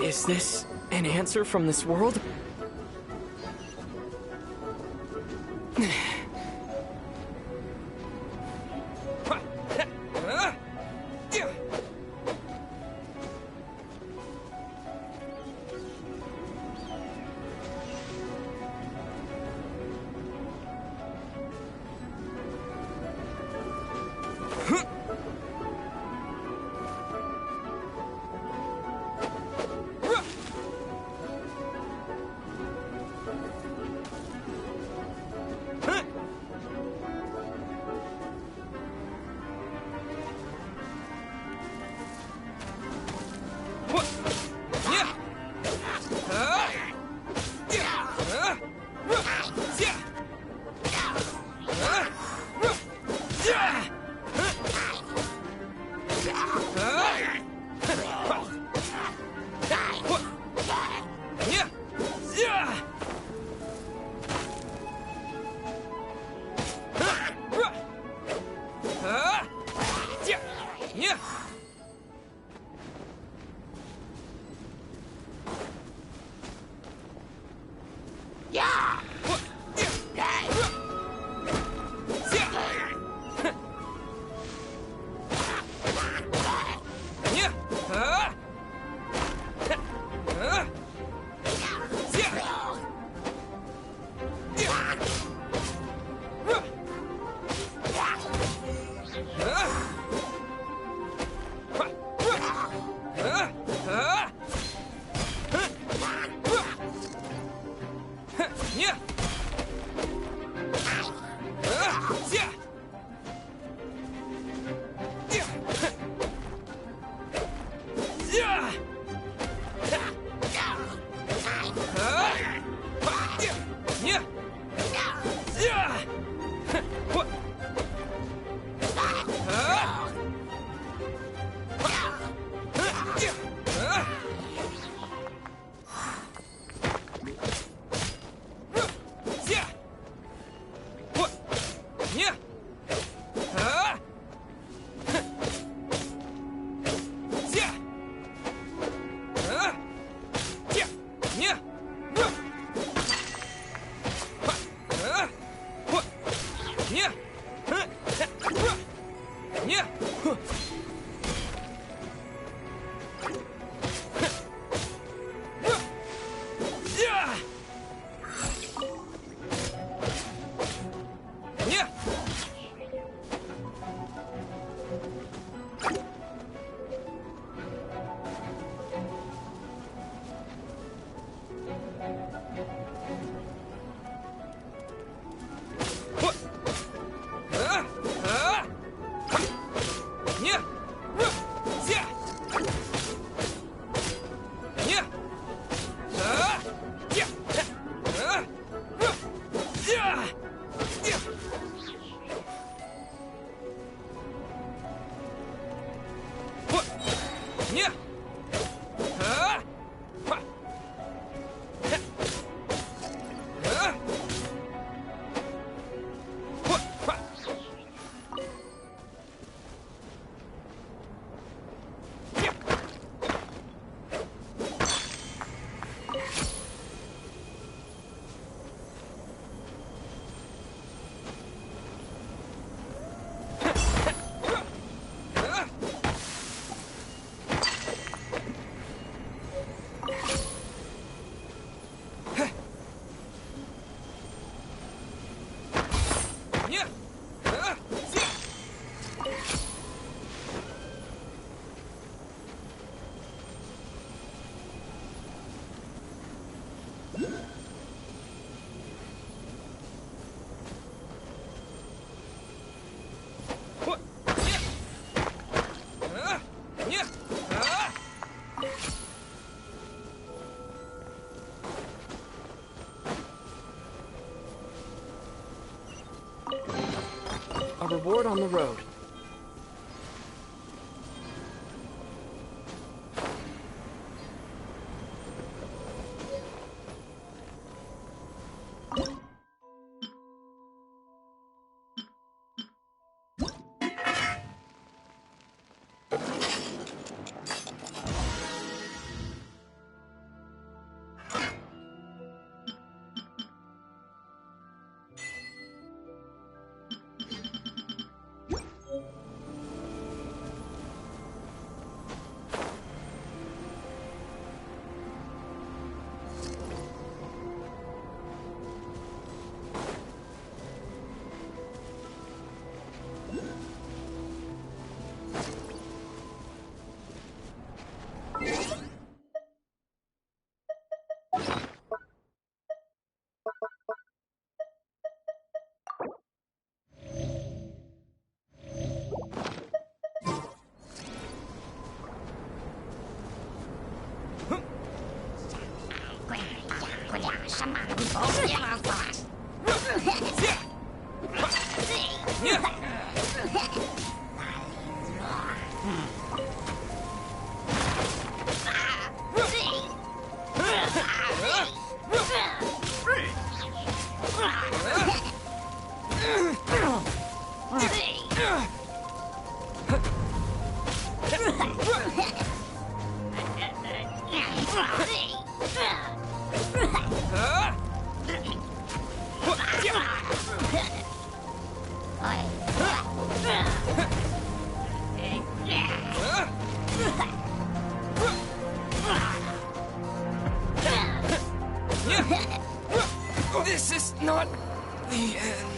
Is this an answer from this world? Yeah. A reward on the road. This is not the end.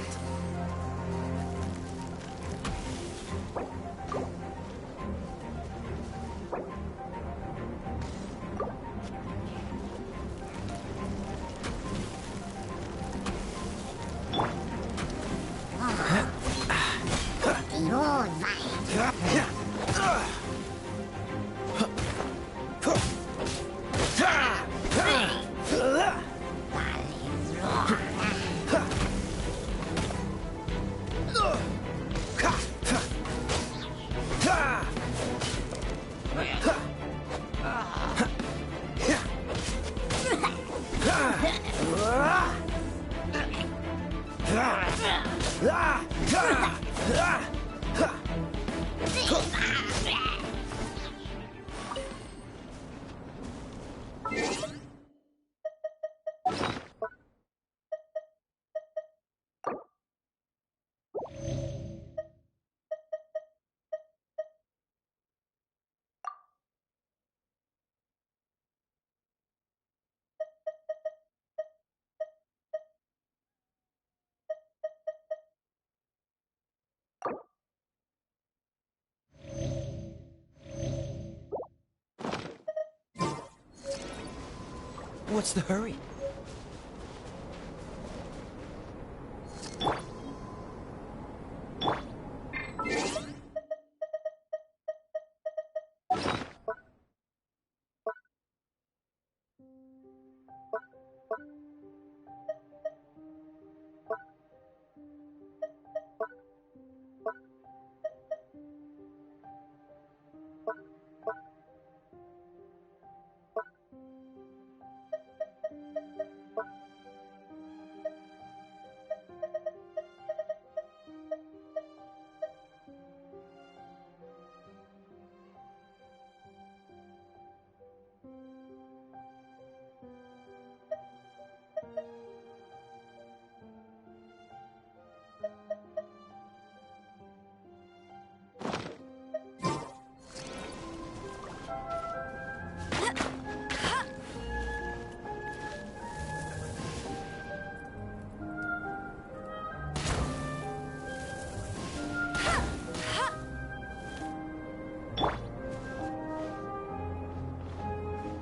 What's the hurry?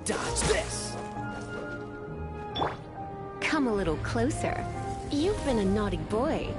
Dodge this! come a little closer. You've been a naughty boy.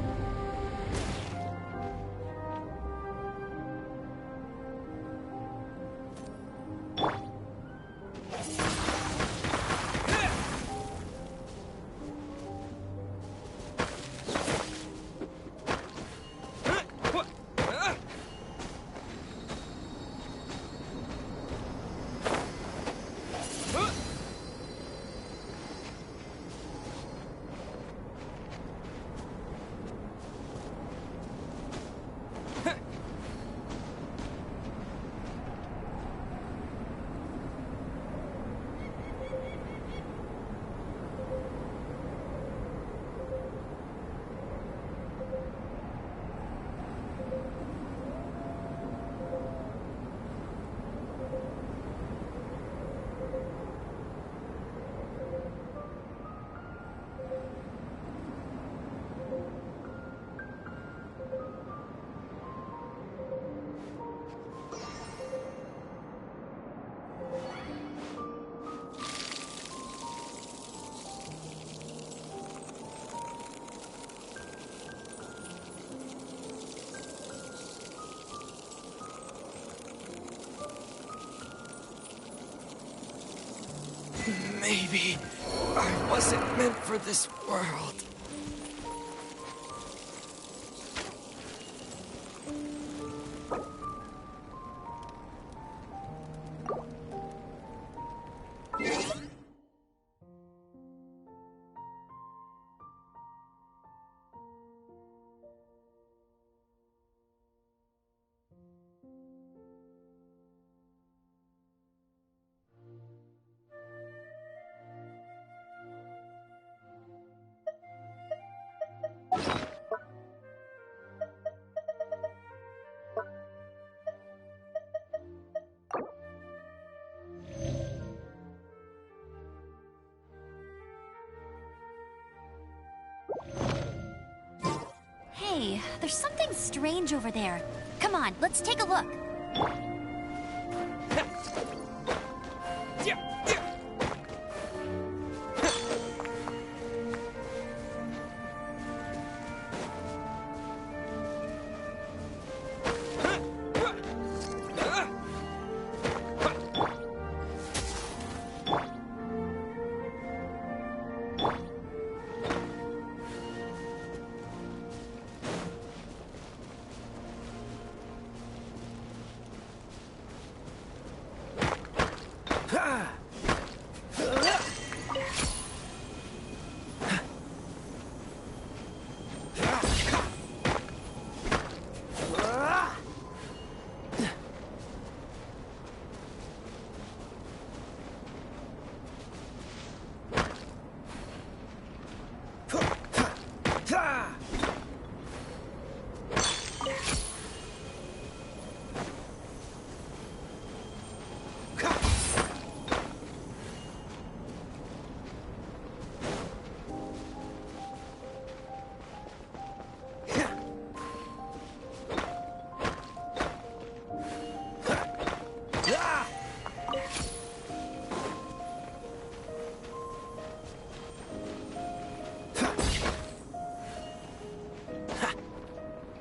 Maybe I wasn't meant for this world. Hey, there's something strange over there. Come on, let's take a look.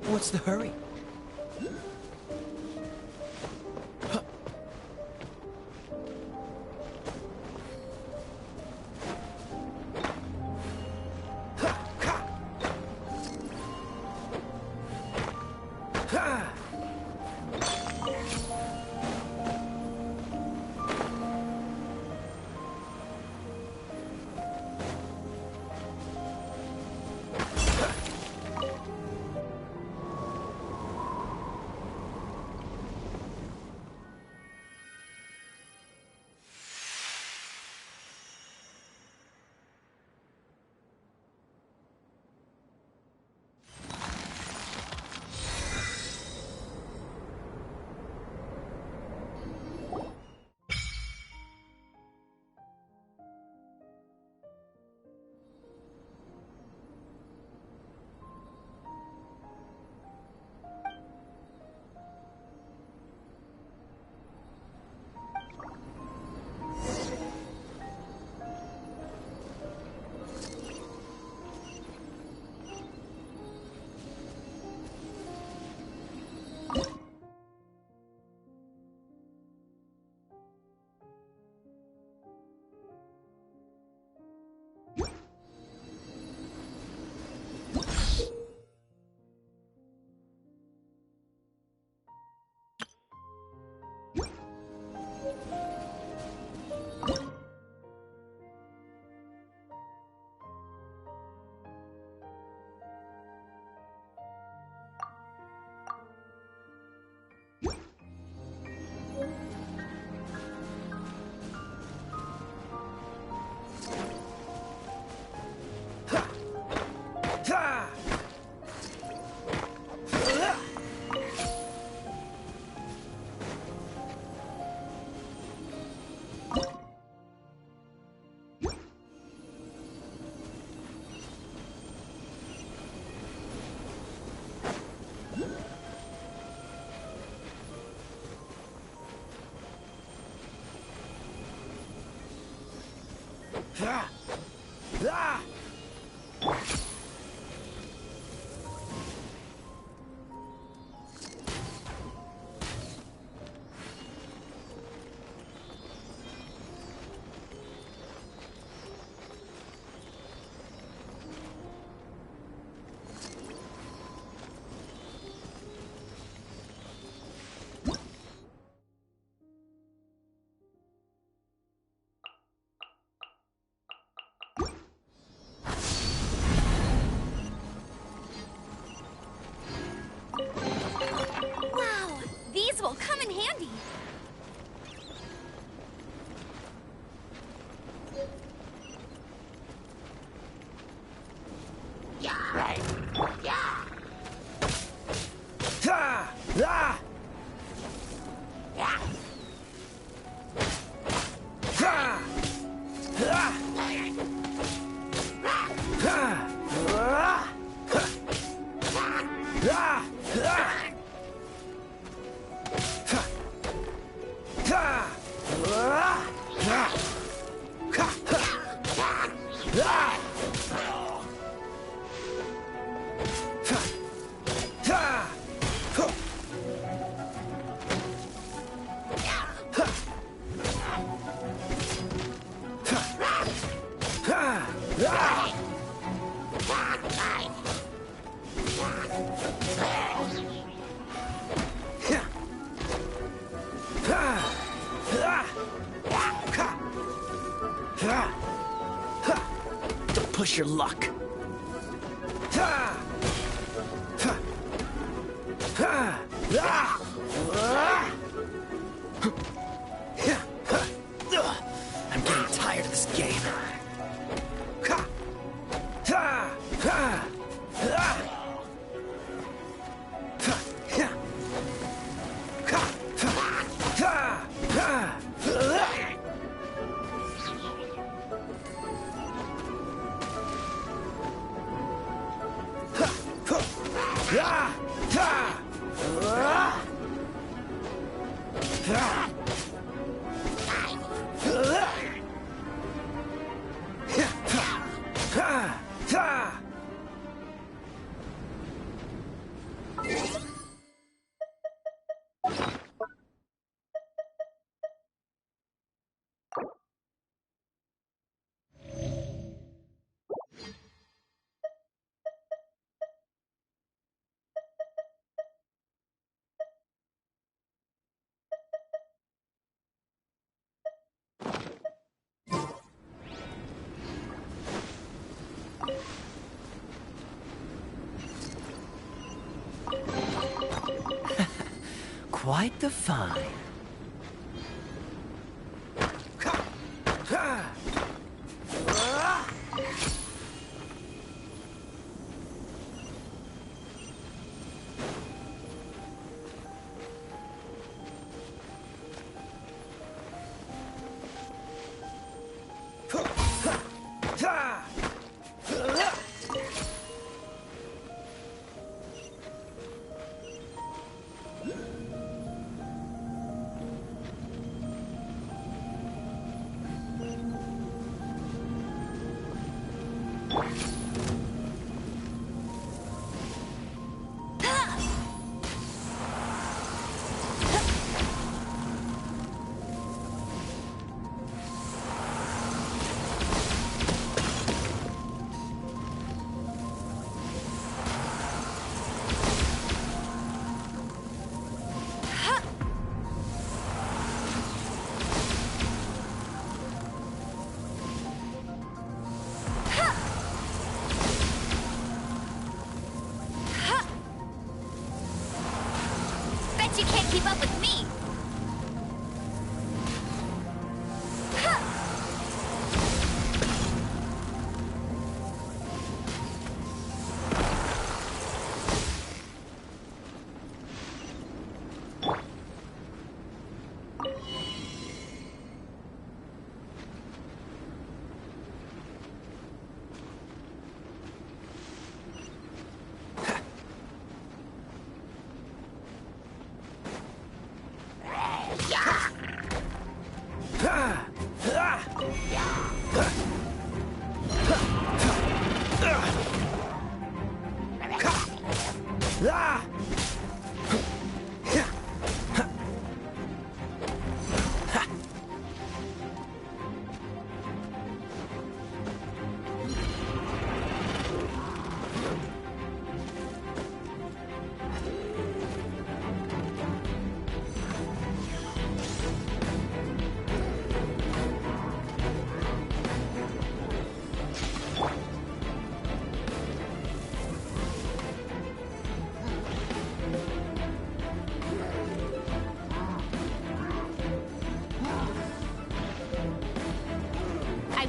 What's the hurry? Wow, these will come in handy. Don't push your luck. I'm getting tired of this game. Quite the find. You can't keep up with me.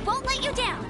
won't let you down.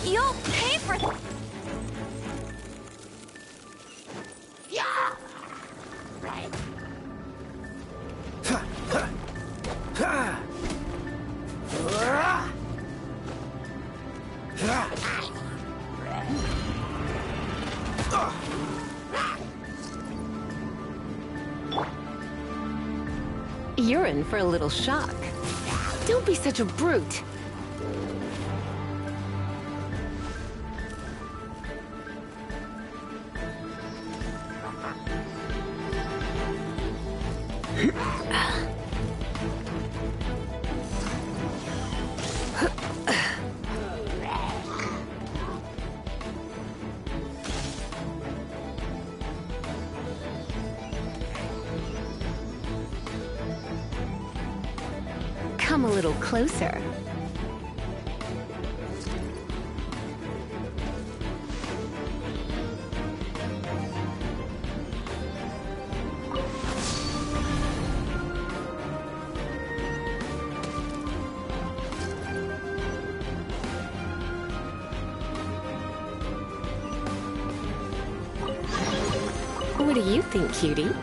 You'll pay for th- You're in for a little shock. Don't be such a brute. Come a little closer. What do you think, cutie?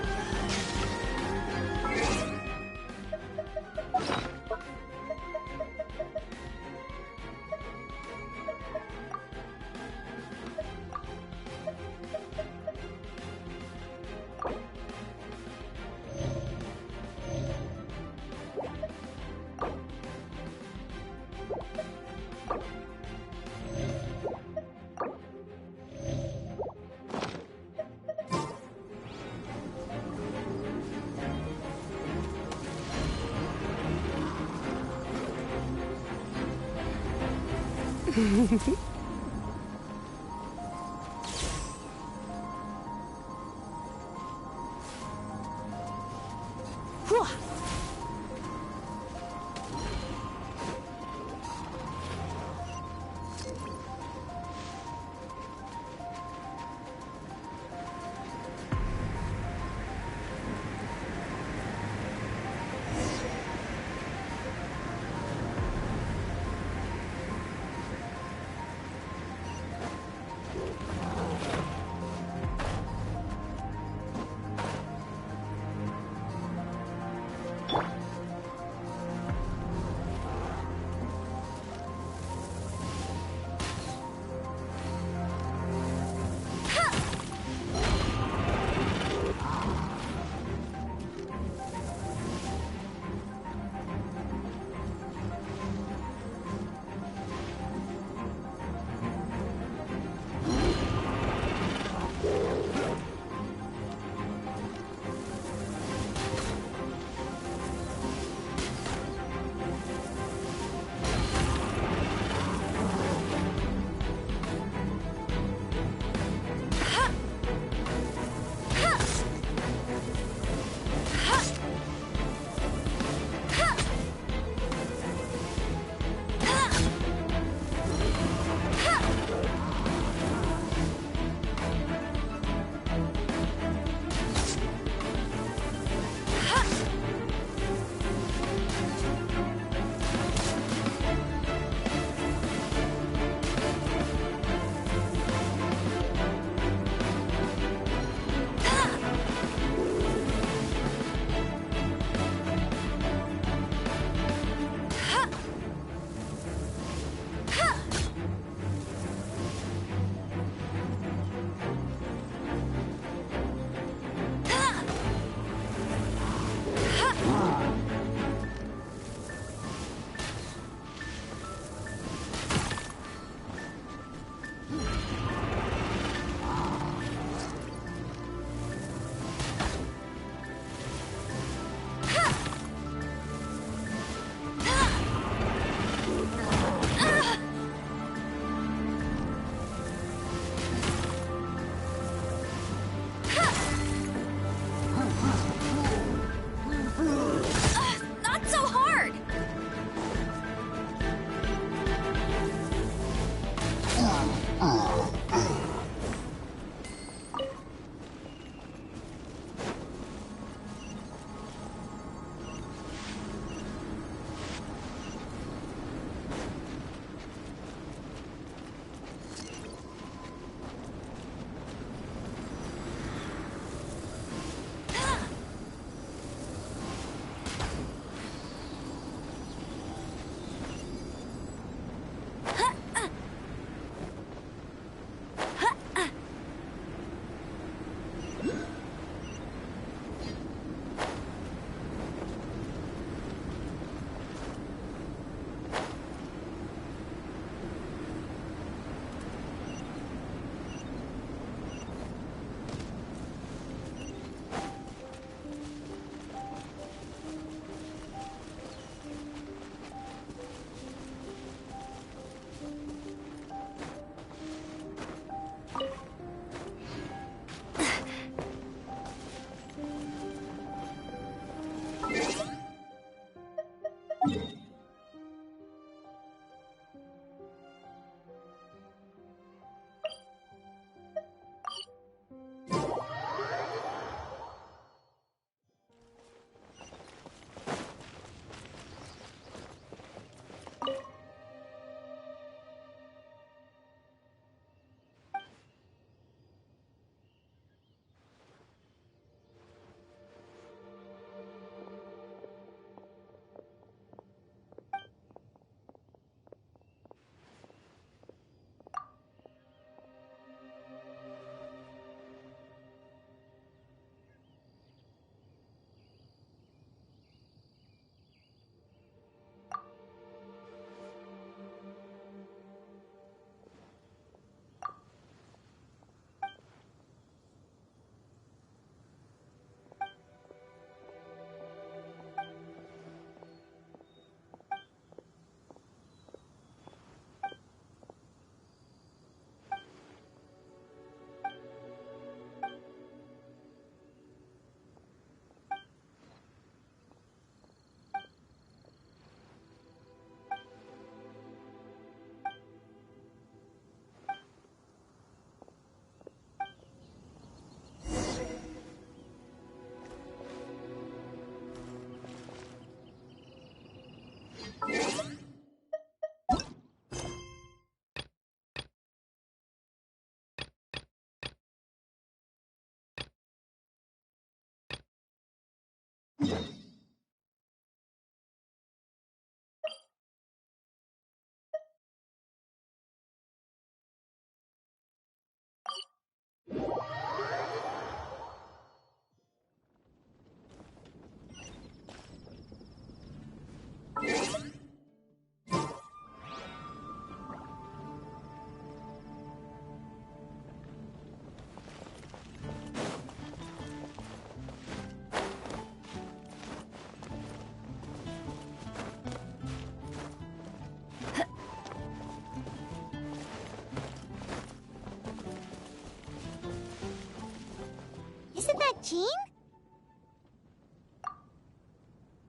Isn't that Jean?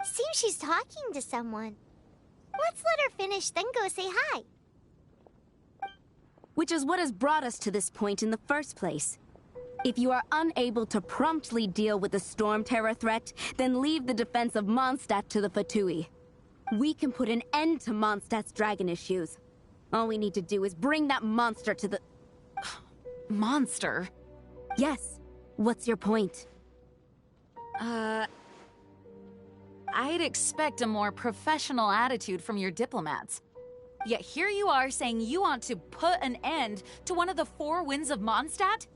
Seems she's talking to someone. Let's let her finish, then go say hi. Which is what has brought us to this point in the first place. If you are unable to promptly deal with the Storm Terror threat, then leave the defense of Mondstadt to the Fatui. We can put an end to Mondstadt's dragon issues. All we need to do is bring that monster to the... Monster? Yes. What's your point? I'd expect a more professional attitude from your diplomats. Yet here you are saying you want to put an end to one of the four winds of Mondstadt?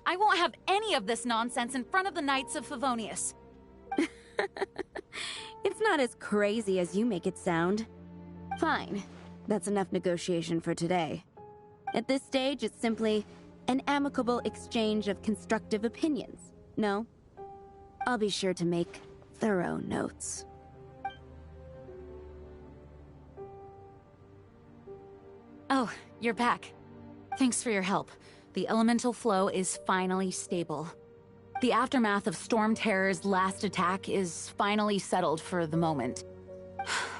I won't have any of this nonsense in front of the Knights of Favonius. It's not as crazy as you make it sound. Fine. That's enough negotiation for today. At this stage, it's simply an amicable exchange of constructive opinions. No? I'll be sure to make thorough notes. Oh, you're back. Thanks for your help. The elemental flow is finally stable. The aftermath of Storm Terror's last attack is finally settled for the moment.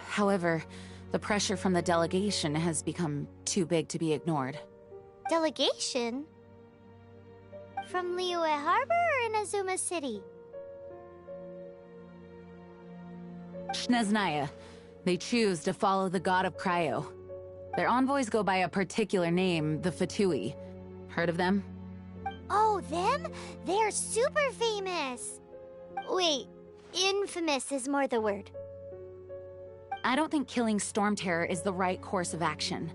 However, the pressure from the delegation has become too big to be ignored. Delegation? From Liyue Harbor or Inazuma City? Shneznaya. They choose to follow the god of Cryo. Their envoys go by a particular name, the Fatui. Heard of them? Oh, them? They're super famous! Wait, infamous is more the word. I don't think killing Storm Terror is the right course of action.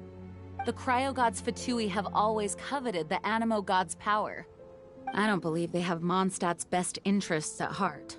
The Cryo God's Fatui have always coveted the Animo God's power. I don't believe they have Mondstadt's best interests at heart.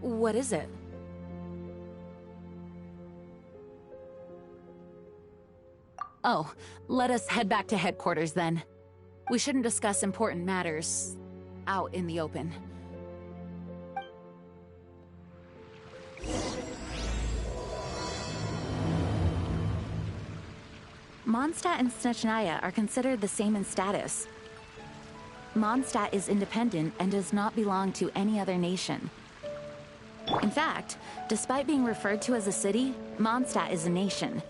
What is it? Oh, let us head back to headquarters then. We shouldn't discuss important matters out in the open. Mondstadt and Snechnaya are considered the same in status. Mondstadt is independent and does not belong to any other nation. In fact, despite being referred to as a city, Mondstadt is a nation.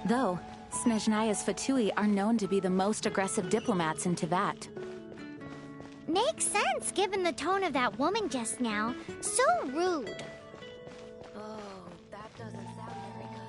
Though, Snezhnaya's Fatui are known to be the most aggressive diplomats in Teyvat. Makes sense given the tone of that woman just now. So rude. Oh, that doesn't sound very good.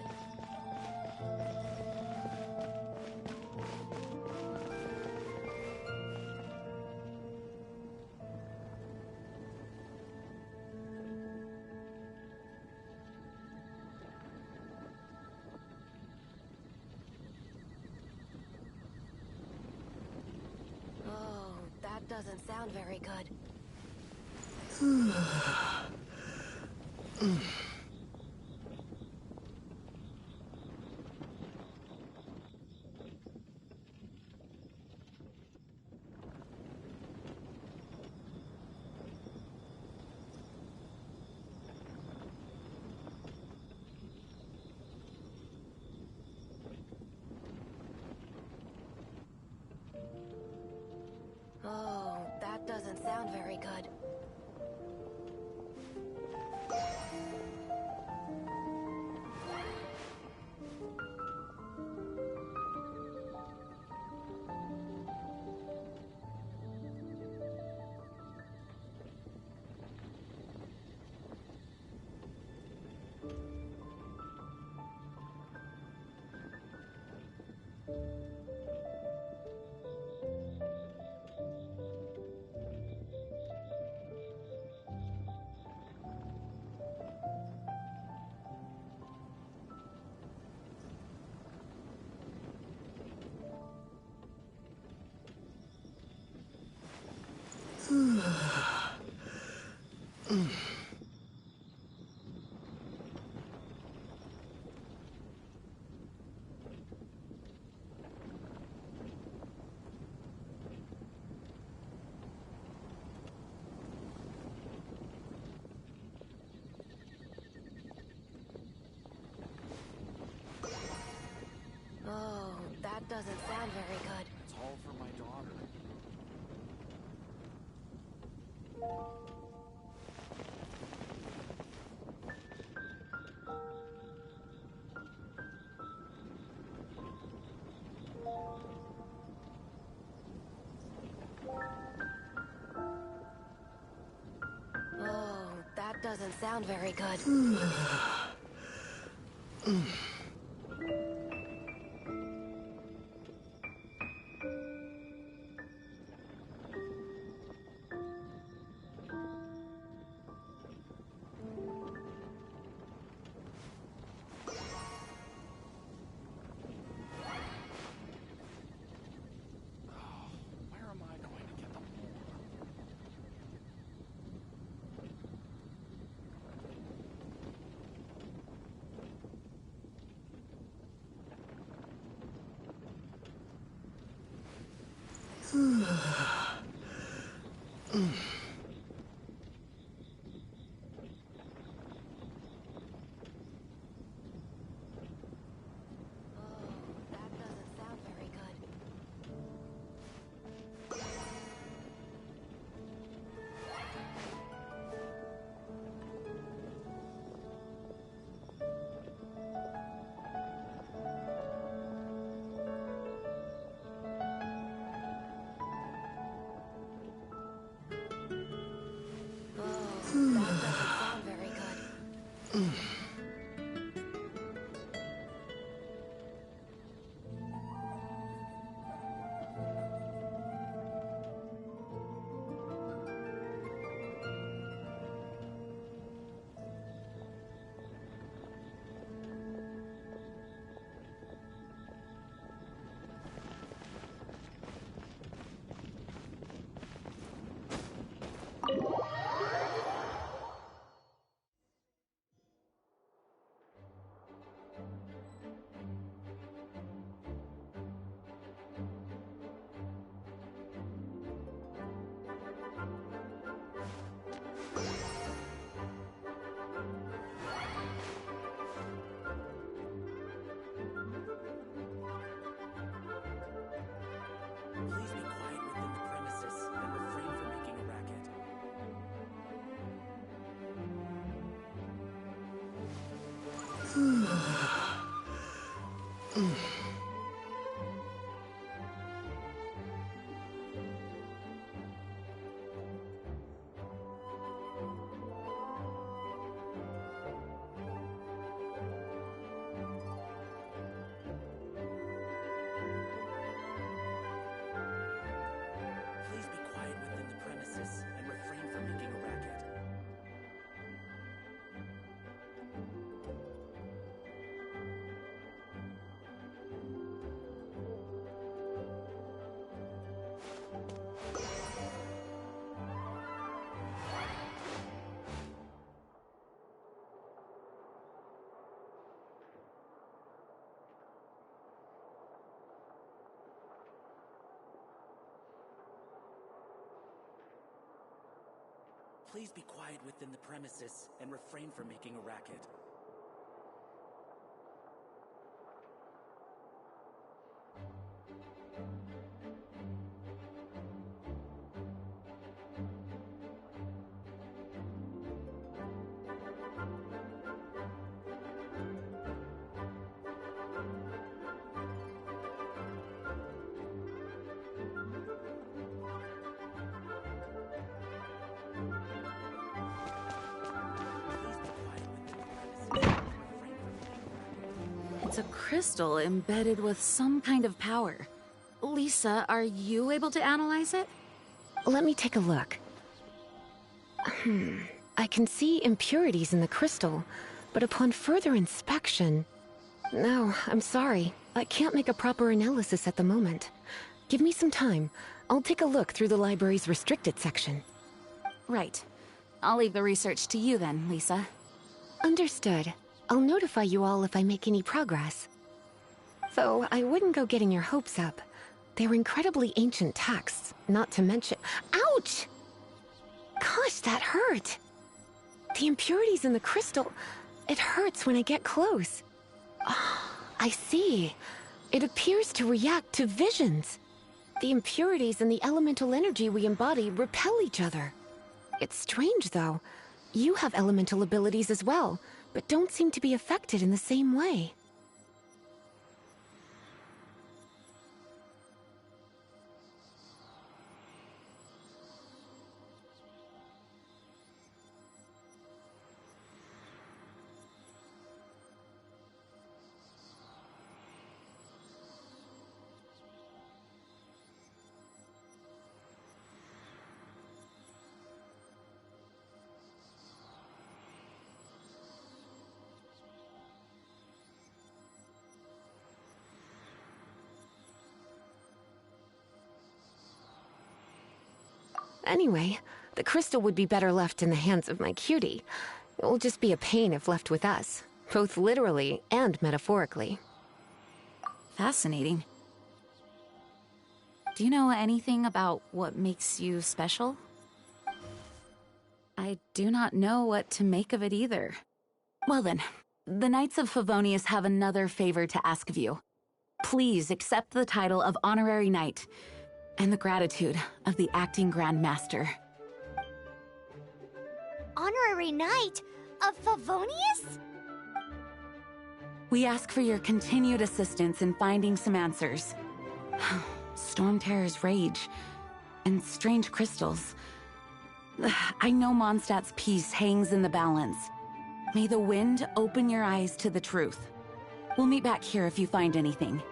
Oh, that doesn't sound very good. Oh, that doesn't sound very good. Oh, that doesn't sound very good. It's all for my daughter. Oh, that doesn't sound very good. Where am I going to get them more? Oh, that doesn't sound very good. Oh, that doesn't sound very good. Please be quiet within the premises and refrain from making a racket. It's a crystal embedded with some kind of power. Lisa, are you able to analyze it? Let me take a look. I can see impurities in the crystal, but upon further inspection... No, I'm sorry. I can't make a proper analysis at the moment. Give me some time. I'll take a look through the library's restricted section. Right. I'll leave the research to you then, Lisa. Understood. I'll notify you all if I make any progress. Though I wouldn't go getting your hopes up. They're incredibly ancient texts, not to mention— Ouch! Gosh, that hurt! The impurities in the crystal— it hurts when I get close. Oh, I see. It appears to react to visions. The impurities and the elemental energy we embody repel each other. It's strange, though. You have elemental abilities as well, but don't seem to be affected in the same way. Anyway, the crystal would be better left in the hands of my cutie. It will just be a pain if left with us, both literally and metaphorically. Fascinating. Do you know anything about what makes you special? I do not know what to make of it either. Well then, the Knights of Favonius have another favor to ask of you. Please accept the title of Honorary Knight, and the gratitude of the Acting Grand Master. Honorary Knight of Favonius? We ask for your continued assistance in finding some answers. Storm Terror's rage, and strange crystals. I know Mondstadt's peace hangs in the balance. May the wind open your eyes to the truth. We'll meet back here if you find anything.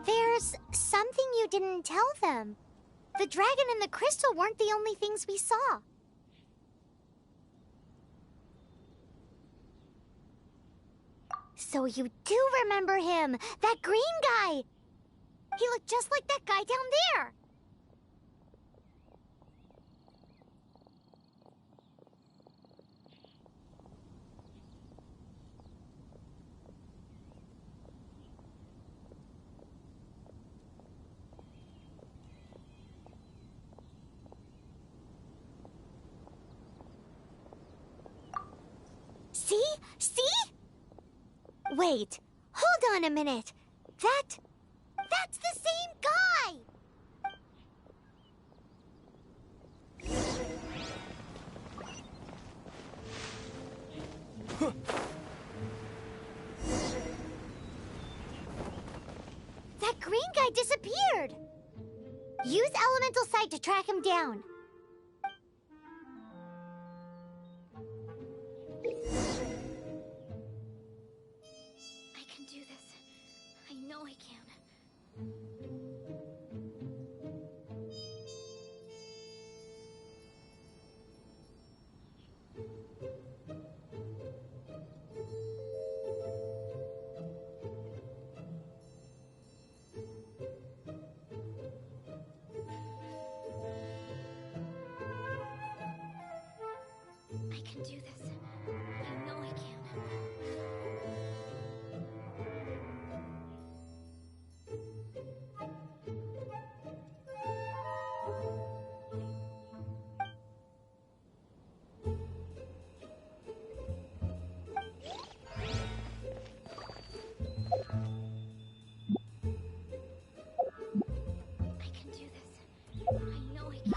There's something you didn't tell them. The dragon and the crystal weren't the only things we saw. So you do remember him, that green guy! He looked just like that guy down there! See? See? Wait, hold on a minute. That's the same guy! That green guy disappeared! Use Elemental Sight to track him down. know I can. I can do this. I know I can. I can do this. I know I can.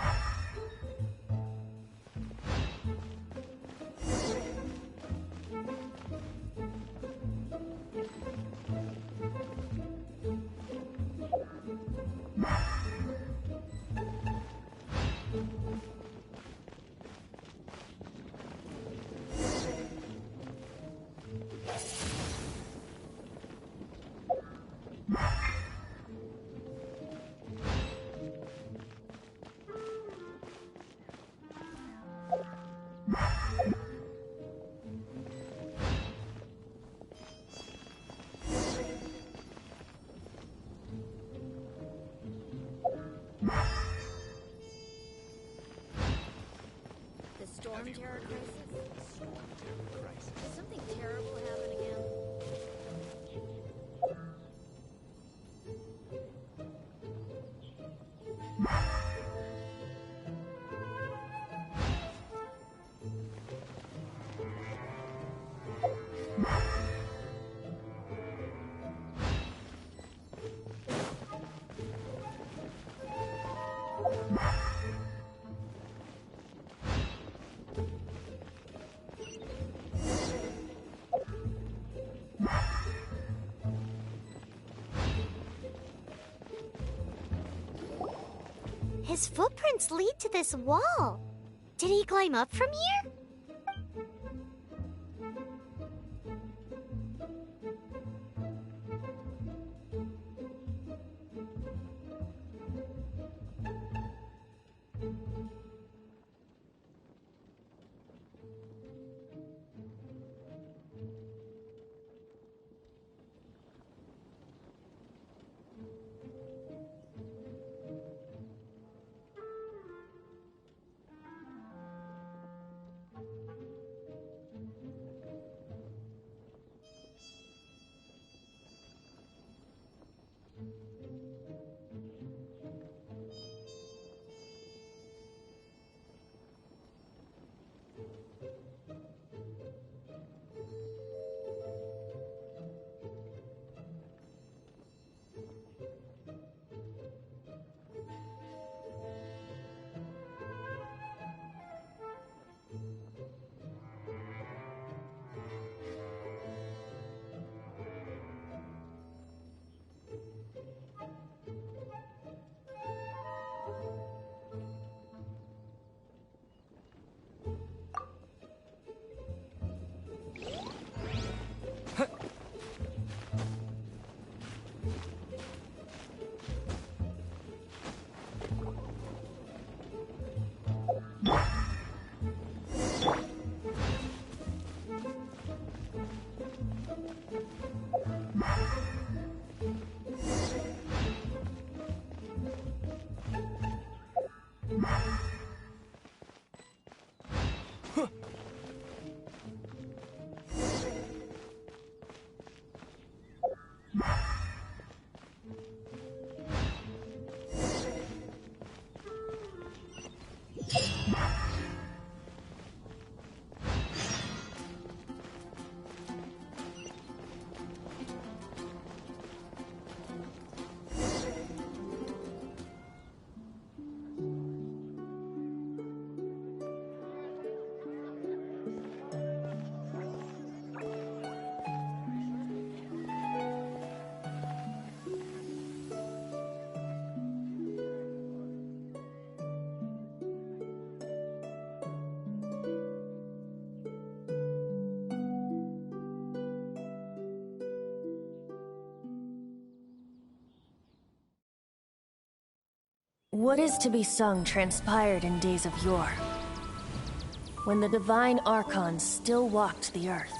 The Storm Terror Crisis? Storm Terror Crisis. Did something terrible happen again? His footprints lead to this wall. Did he climb up from here? What is to be sung transpired in days of yore, when the divine archons still walked the earth.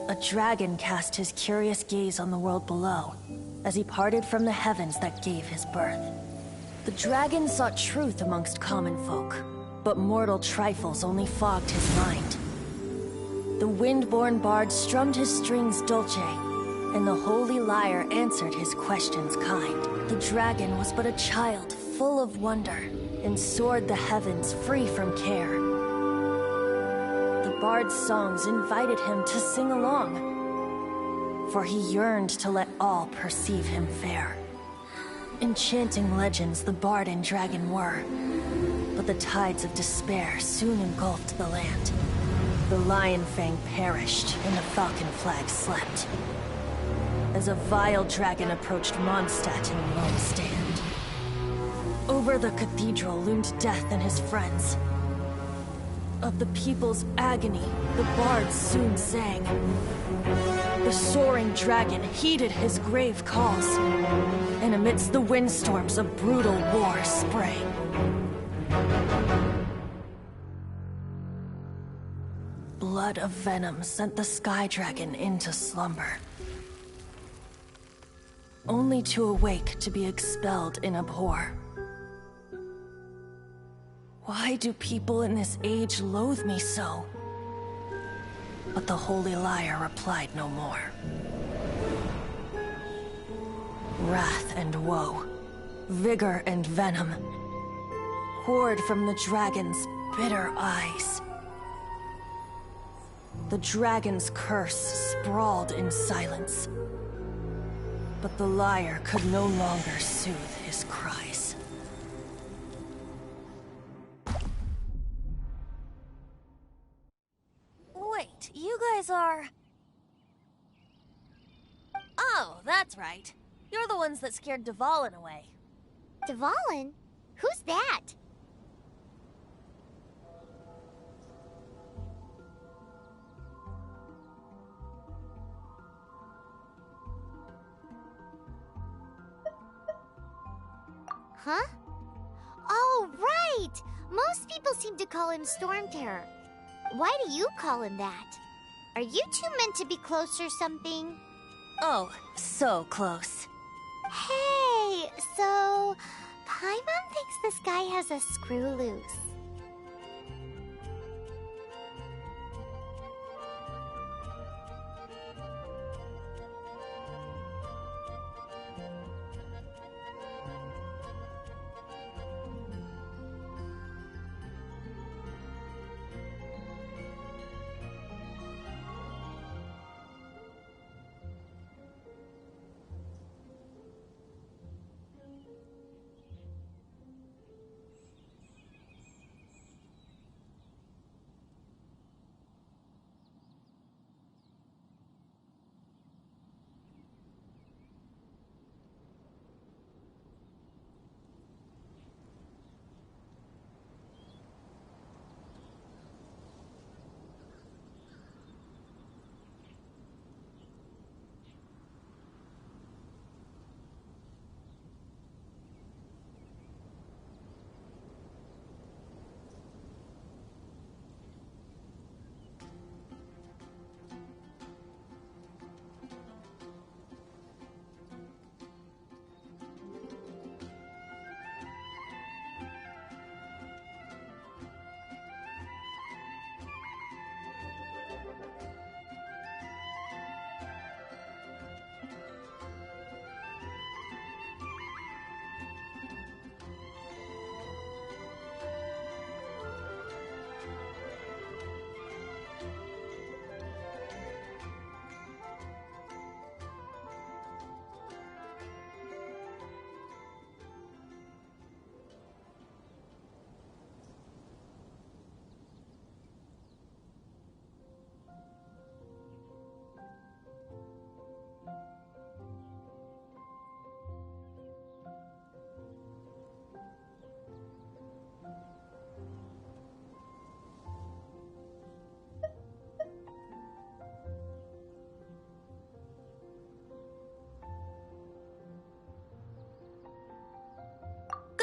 A dragon cast his curious gaze on the world below, as he parted from the heavens that gave his birth. The dragon sought truth amongst common folk, but mortal trifles only fogged his mind. The wind-born bard strummed his strings dulce, and the holy lyre answered his questions kind. The dragon was but a child full of wonder, and soared the heavens free from care. The bard's songs invited him to sing along, for he yearned to let all perceive him fair. Enchanting legends the bard and dragon were, but the tides of despair soon engulfed the land. The Lion Fang perished, and the Falcon Flag slept, as a vile dragon approached Mondstadt in lone stand. Over the cathedral loomed death and his friends. Of the people's agony, the bards soon sang. The soaring dragon heeded his grave calls, and amidst the windstorms a brutal war sprang. Blood of venom sent the sky dragon into slumber, only to awake to be expelled in abhor. Why do people in this age loathe me so? But the holy lyre replied no more. Wrath and woe, vigor and venom, poured from the dragon's bitter eyes. The dragon's curse sprawled in silence, but the lyre could no longer soothe his cries. Wait, you guys are... Oh, that's right. You're the ones that scared Dvalin away. Dvalin? Who's that? Huh? Oh, right! Most people seem to call him Storm Terror. Why do you call him that? Are you two meant to be close or something? Oh, so close. Hey, so... Paimon thinks this guy has a screw loose.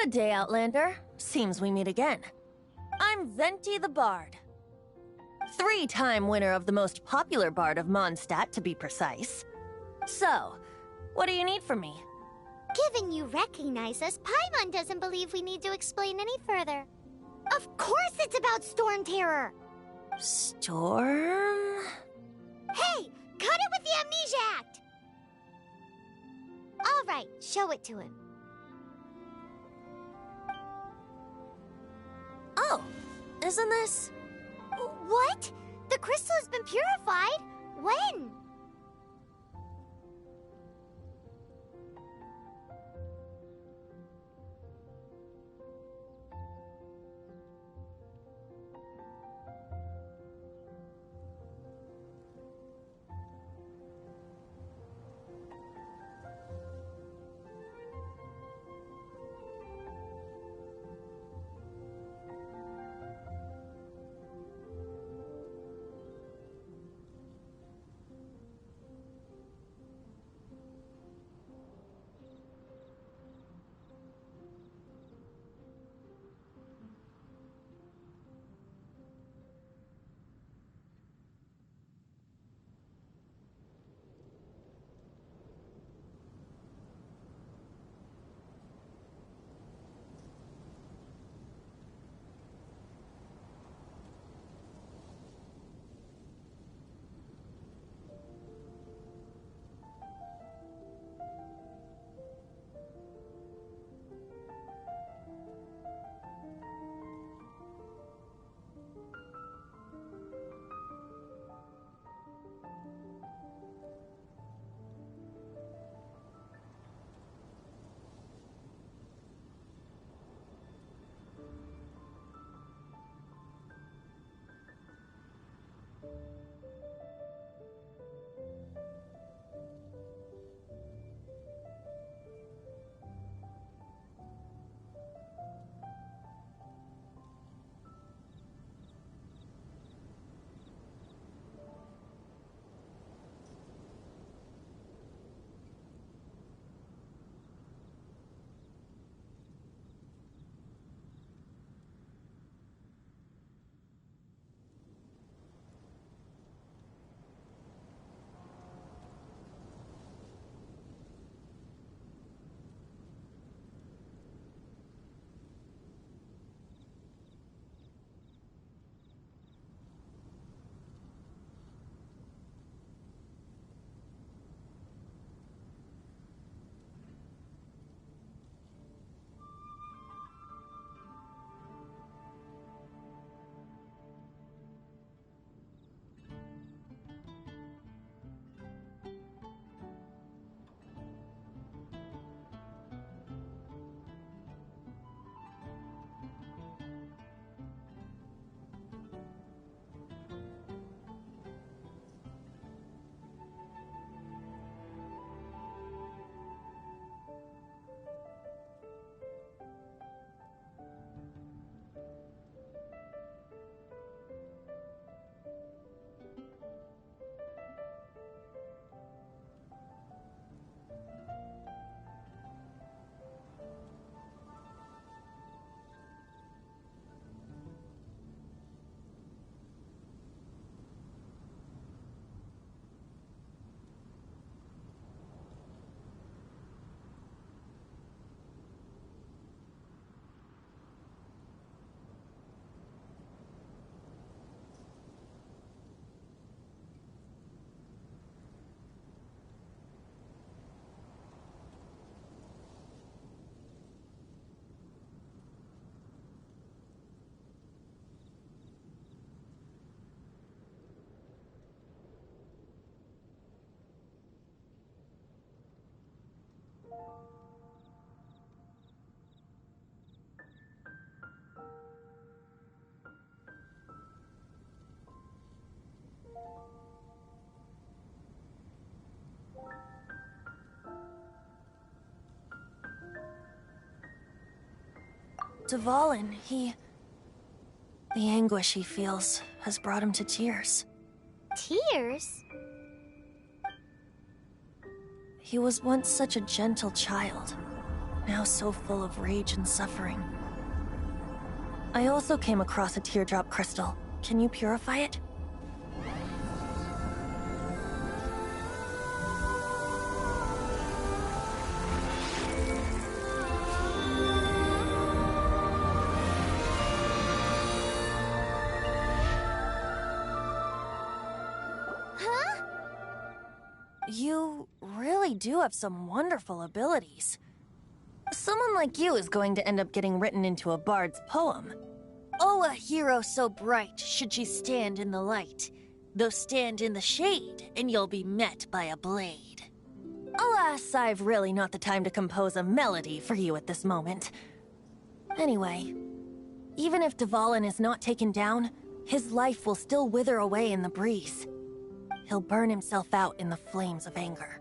Good day, Outlander. Seems we meet again. I'm Venti the Bard. 3-time winner of the most popular bard of Mondstadt, to be precise. So, what do you need from me? Given you recognize us, Paimon doesn't believe we need to explain any further. Of course it's about Storm Terror! Storm? Hey! Cut it with the Amnesia Act! Alright, show it to him. Oh, isn't this... What? The crystal has been purified? When? Dvalin, the anguish he feels has brought him to tears. Tears? He was once such a gentle child. now so full of rage and suffering. I also came across a teardrop crystal. Can you purify it? Huh? You really do have some wonderful abilities. Someone like you is going to end up getting written into a bard's poem. Oh, a hero so bright should she stand in the light, though stand in the shade, and you'll be met by a blade. Alas, I've really not the time to compose a melody for you at this moment. Anyway, even if Dvalin is not taken down, his life will still wither away in the breeze. He'll burn himself out in the flames of anger.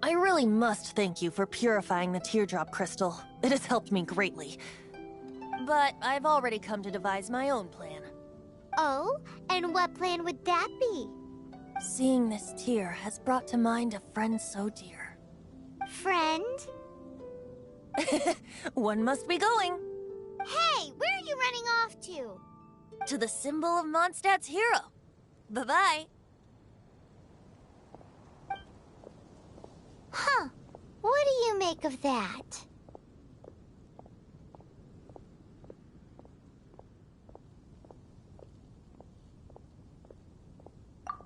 I really must thank you for purifying the teardrop crystal. It has helped me greatly. But I've already come to devise my own plan. Oh, and what plan would that be? Seeing this tear has brought to mind a friend so dear. Friend? One must be going. Hey, where are you running off to? To the symbol of Mondstadt's hero. Bye-bye. Huh. What do you make of that?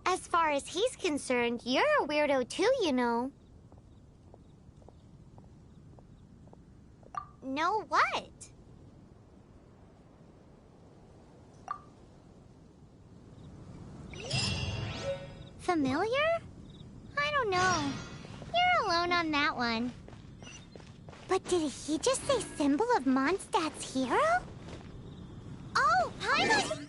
As far as he's concerned, you're a weirdo too, you know. Know what? Familiar? I don't know. You're alone on that one. But did he just say symbol of Mondstadt's hero? Oh, Paimon!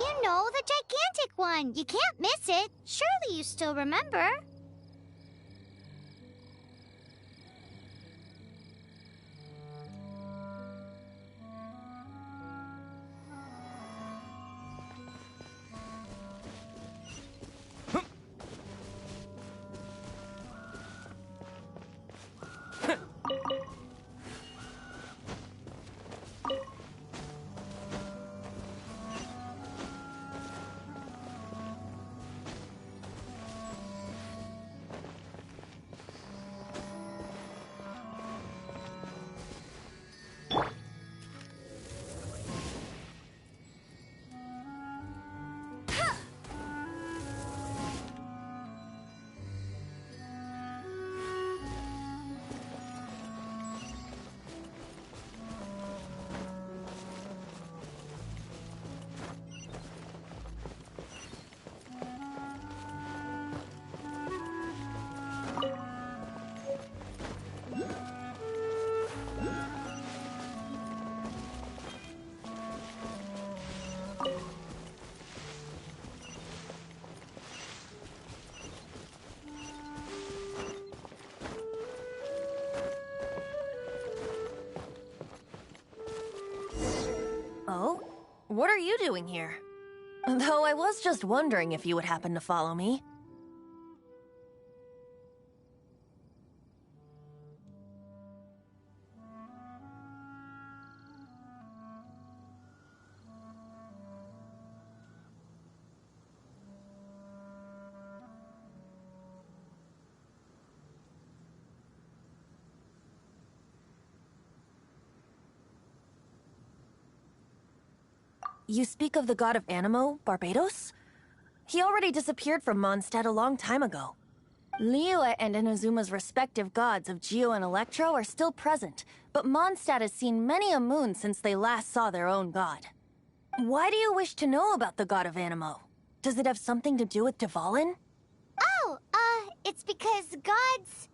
You know, the gigantic one. You can't miss it. Surely you still remember. Oh? What are you doing here? Though I was just wondering if you would happen to follow me. You speak of the god of Animo, Barbados? He already disappeared from Mondstadt a long time ago. Liyue and Inazuma's respective gods of Geo and Electro are still present, but Mondstadt has seen many a moon since they last saw their own god. Why do you wish to know about the god of Animo? Does it have something to do with Dvalin? Oh, it's because gods...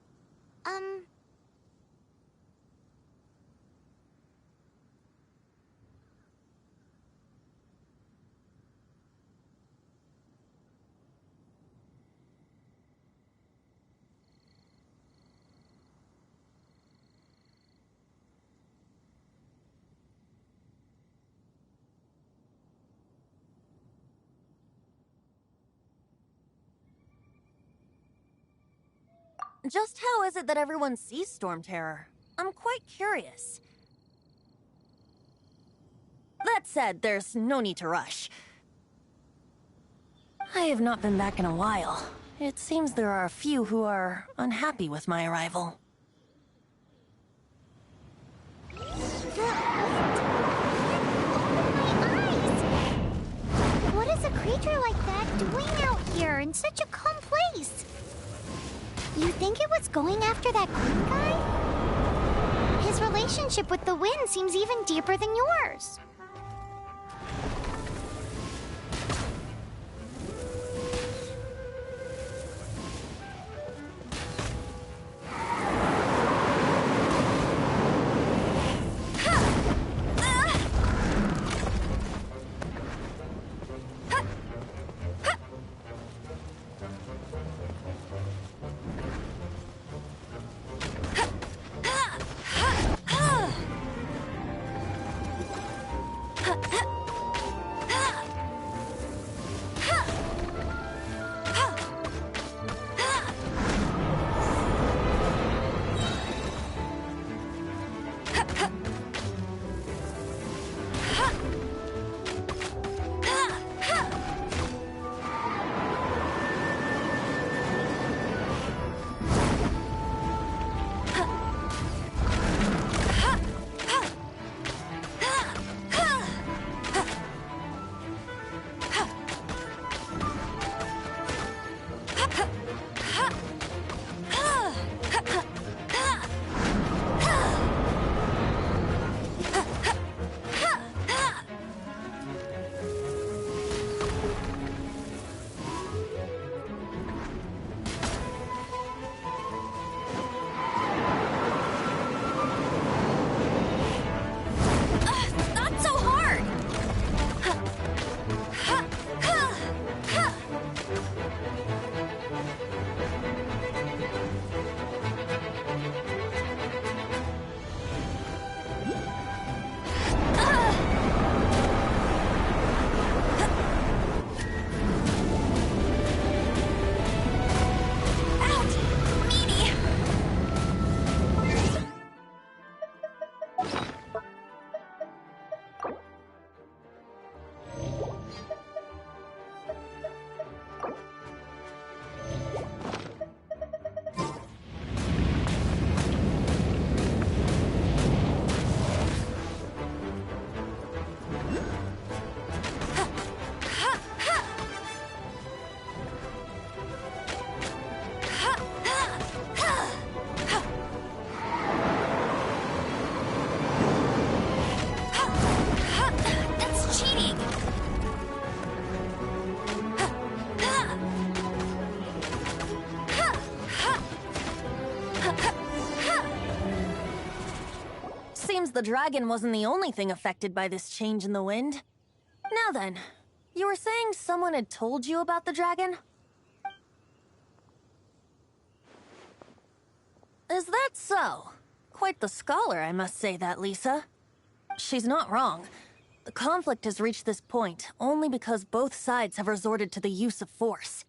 Just how is it that everyone sees Storm Terror? I'm quite curious. That said, there's no need to rush. I have not been back in a while. It seems there are a few who are unhappy with my arrival. What is a creature like that doing out here in such a calm place? You think it was going after that Queen guy? His relationship with the wind seems even deeper than yours. The dragon wasn't the only thing affected by this change in the wind. Now then, you were saying someone had told you about the dragon? Is that so? Quite the scholar, I must say that, Lisa. She's not wrong. The conflict has reached this point only because both sides have resorted to the use of force.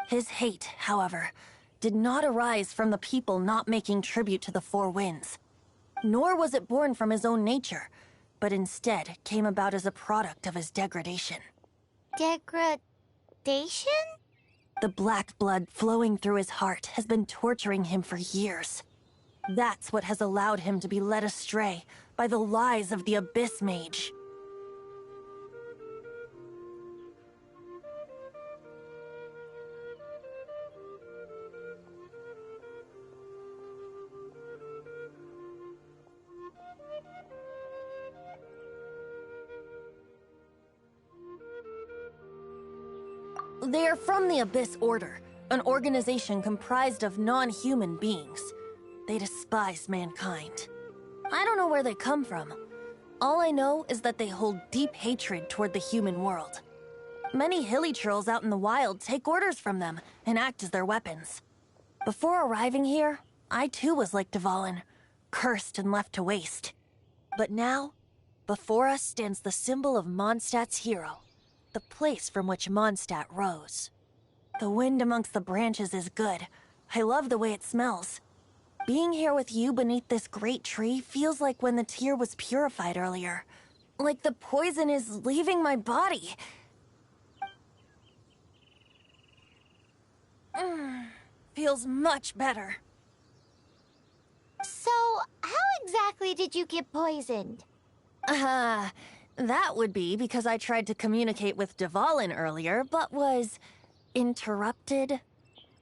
His hate, however, did not arise from the people not making tribute to the Four Winds. Nor was it born from his own nature, but instead came about as a product of his degradation. Degradation? The black blood flowing through his heart has been torturing him for years. That's what has allowed him to be led astray by the lies of the Abyss Mage. They are from the Abyss Order, an organization comprised of non-human beings. They despise mankind. I don't know where they come from. All I know is that they hold deep hatred toward the human world. Many hilly trolls out in the wild take orders from them and act as their weapons. Before arriving here, I too was like Dvalin, cursed and left to waste. But now, before us stands the symbol of Mondstadt's hero, the place from which Mondstadt rose. The wind amongst the branches is good. I love the way it smells. Being here with you beneath this great tree feels like when the tear was purified earlier. Like the poison is leaving my body. Feels much better. So, how exactly did you get poisoned? That would be because I tried to communicate with Dvalin earlier, but was interrupted.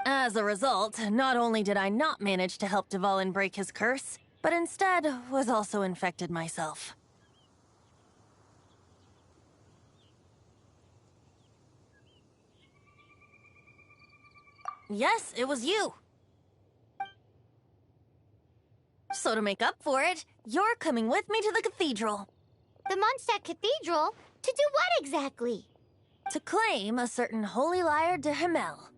As a result, not only did I not manage to help Dvalin break his curse, but instead was also infected myself. Yes, it was you. So to make up for it, you're coming with me to the cathedral. The Mondstadt Cathedral? To do what exactly? To claim a certain holy lyre de Himmel.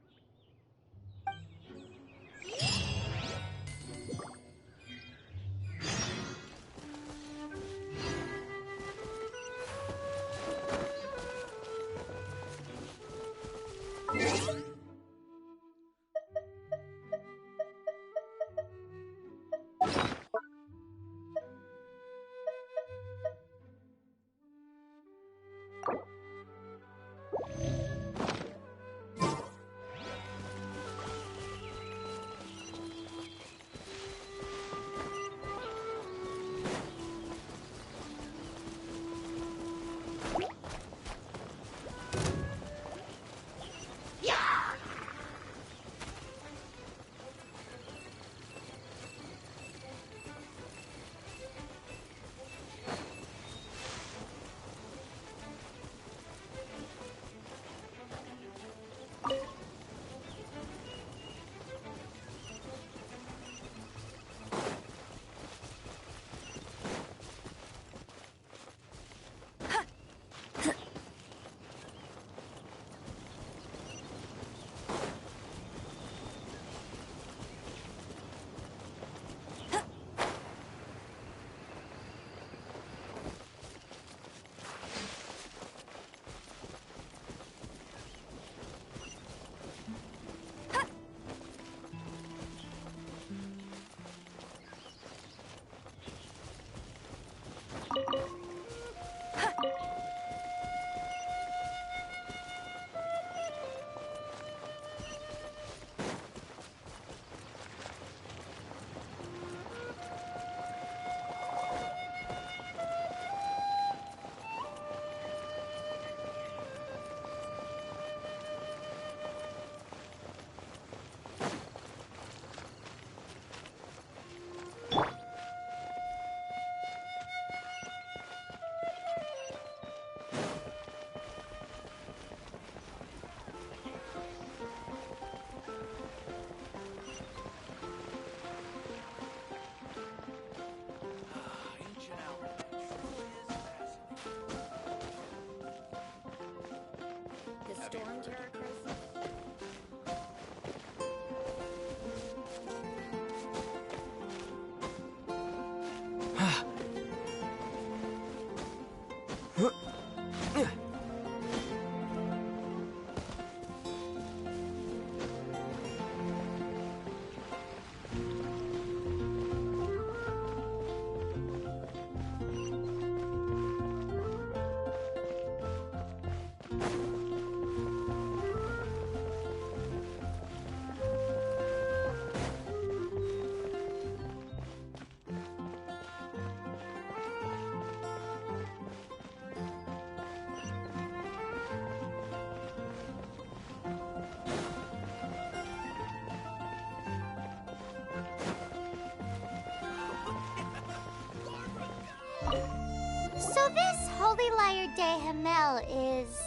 So this Holy Lyre de Himmel is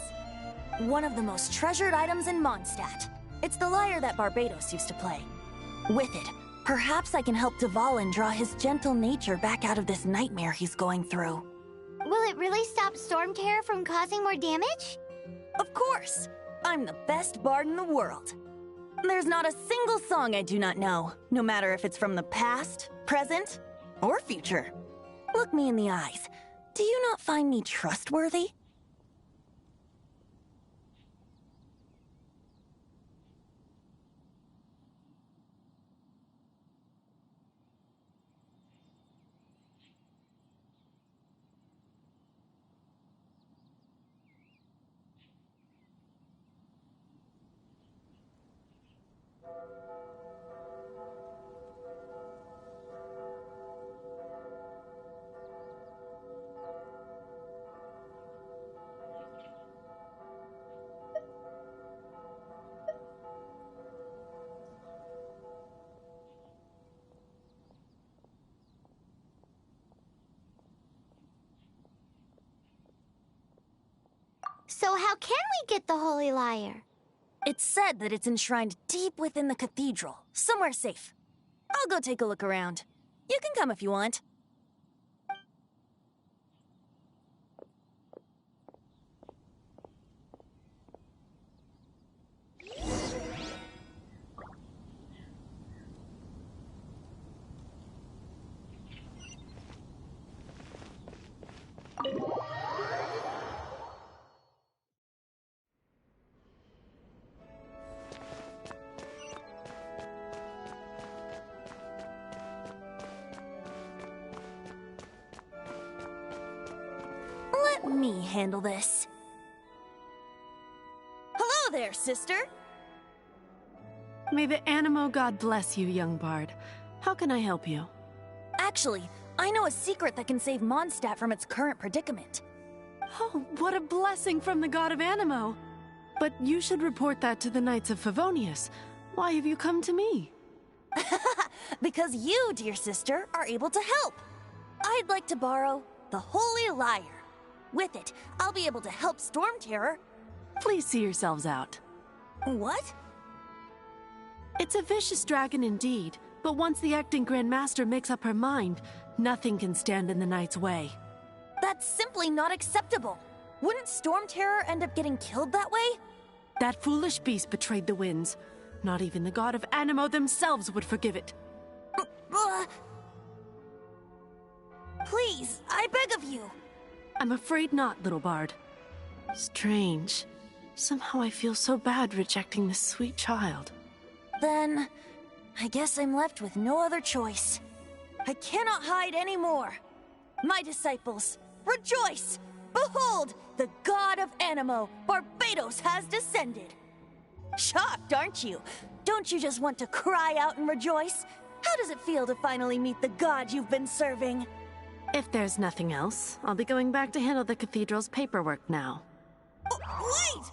one of the most treasured items in Mondstadt. It's the lyre that Barbados used to play. With it, perhaps I can help Dvalin draw his gentle nature back out of this nightmare he's going through. Will it really stop Storm Terror from causing more damage? Of course! I'm the best bard in the world. There's not a single song I do not know, no matter if it's from the past, present, or future. Look me in the eyes. Do you not find me trustworthy? So how can we get the Holy Lyre? It's said that it's enshrined deep within the cathedral, somewhere safe. I'll go take a look around. You can come if you want. Let me handle this. Hello there, sister! May the Animo God bless you, young bard. How can I help you? Actually, I know a secret that can save Mondstadt from its current predicament. Oh, what a blessing from the God of Animo! But you should report that to the Knights of Favonius. Why have you come to me? Because you, dear sister, are able to help. I'd like to borrow the Holy Lyre. With it, I'll be able to help Storm Terror. Please see yourselves out. What? It's a vicious dragon indeed, but once the acting Grand Master makes up her mind, nothing can stand in the Knight's way. That's simply not acceptable. Wouldn't Storm Terror end up getting killed that way? That foolish beast betrayed the winds. Not even the God of Animo themselves would forgive it. Please, I beg of you. I'm afraid not, little bard. Strange. Somehow I feel so bad rejecting this sweet child. Then, I guess I'm left with no other choice. I cannot hide anymore. My disciples, rejoice! Behold, the God of Animo, Barbados, has descended. Shocked, aren't you? Don't you just want to cry out and rejoice? How does it feel to finally meet the God you've been serving? If there's nothing else, I'll be going back to handle the cathedral's paperwork now. Wait!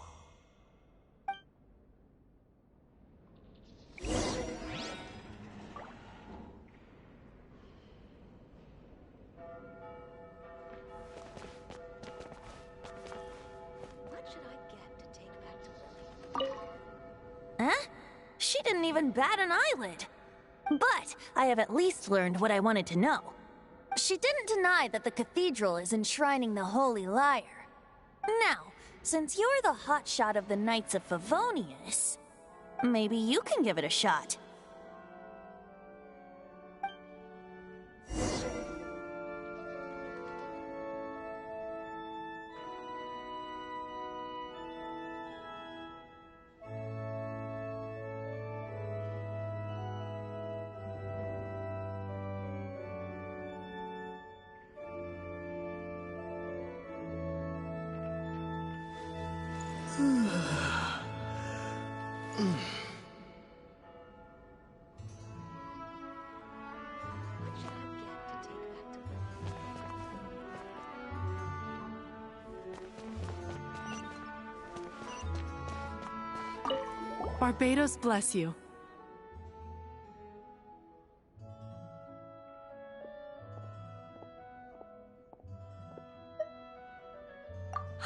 What should I get to take back to Lily? Huh? She didn't even bat an eyelid. But I have at least learned what I wanted to know. She didn't deny that the cathedral is enshrining the Holy Lyre. Now, since you're the hotshot of the Knights of Favonius, maybe you can give it a shot. Barbados bless you.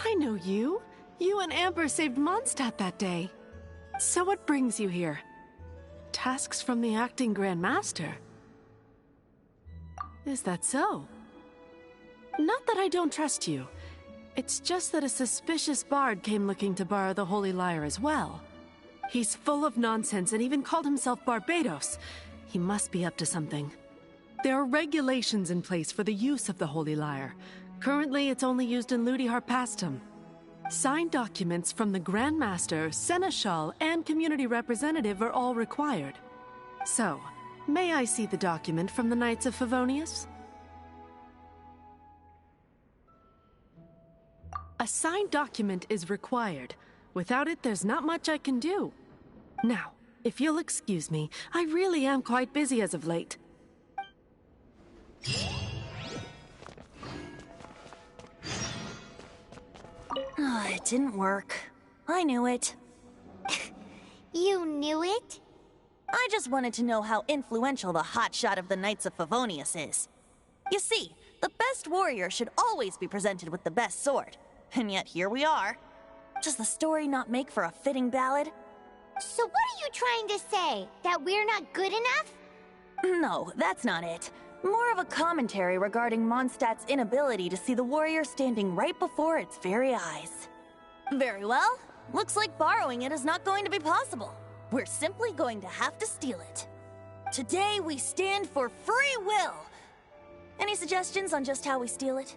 I know you. You and Amber saved Mondstadt that day. So what brings you here? Tasks from the acting Grand Master? Is that so? Not that I don't trust you. It's just that a suspicious bard came looking to borrow the Holy Lyre as well. He's full of nonsense and even called himself Barbados. He must be up to something. There are regulations in place for the use of the Holy Lyre. Currently, it's only used in Ludi Harpastum. Signed documents from the Grand Master, Seneschal, and Community Representative are all required. So, may I see the document from the Knights of Favonius? A signed document is required. Without it, there's not much I can do. Now, if you'll excuse me, I really am quite busy as of late. It didn't work. I knew it. You knew it? I just wanted to know how influential the hotshot of the Knights of Favonius is. You see, the best warrior should always be presented with the best sword. And yet here we are. Does the story not make for a fitting ballad? So what are you trying to say? That we're not good enough? No, that's not it. More of a commentary regarding Mondstadt's inability to see the warrior standing right before its very eyes. Very well. Looks like borrowing it is not going to be possible. We're simply going to have to steal it. Today we stand for free will. Any suggestions on just how we steal it?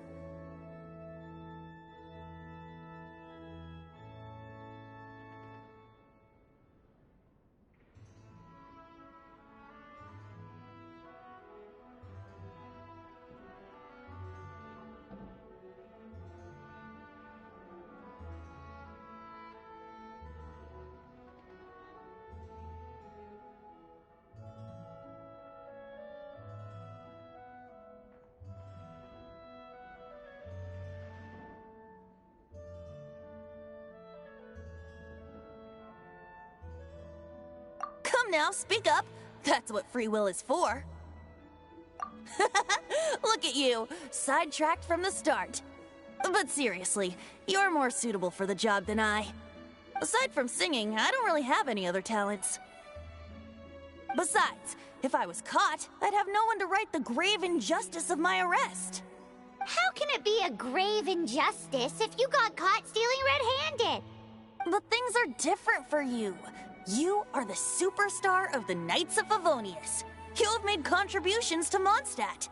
Come now, speak up. That's what free will is for. Look at you, sidetracked from the start. But seriously, you're more suitable for the job than I. Aside from singing, I don't really have any other talents. Besides, if I was caught, I'd have no one to right the grave injustice of my arrest. How can it be a grave injustice if you got caught stealing red-handed? But things are different for you. You are the superstar of the Knights of Favonius. You have made contributions to Mondstadt.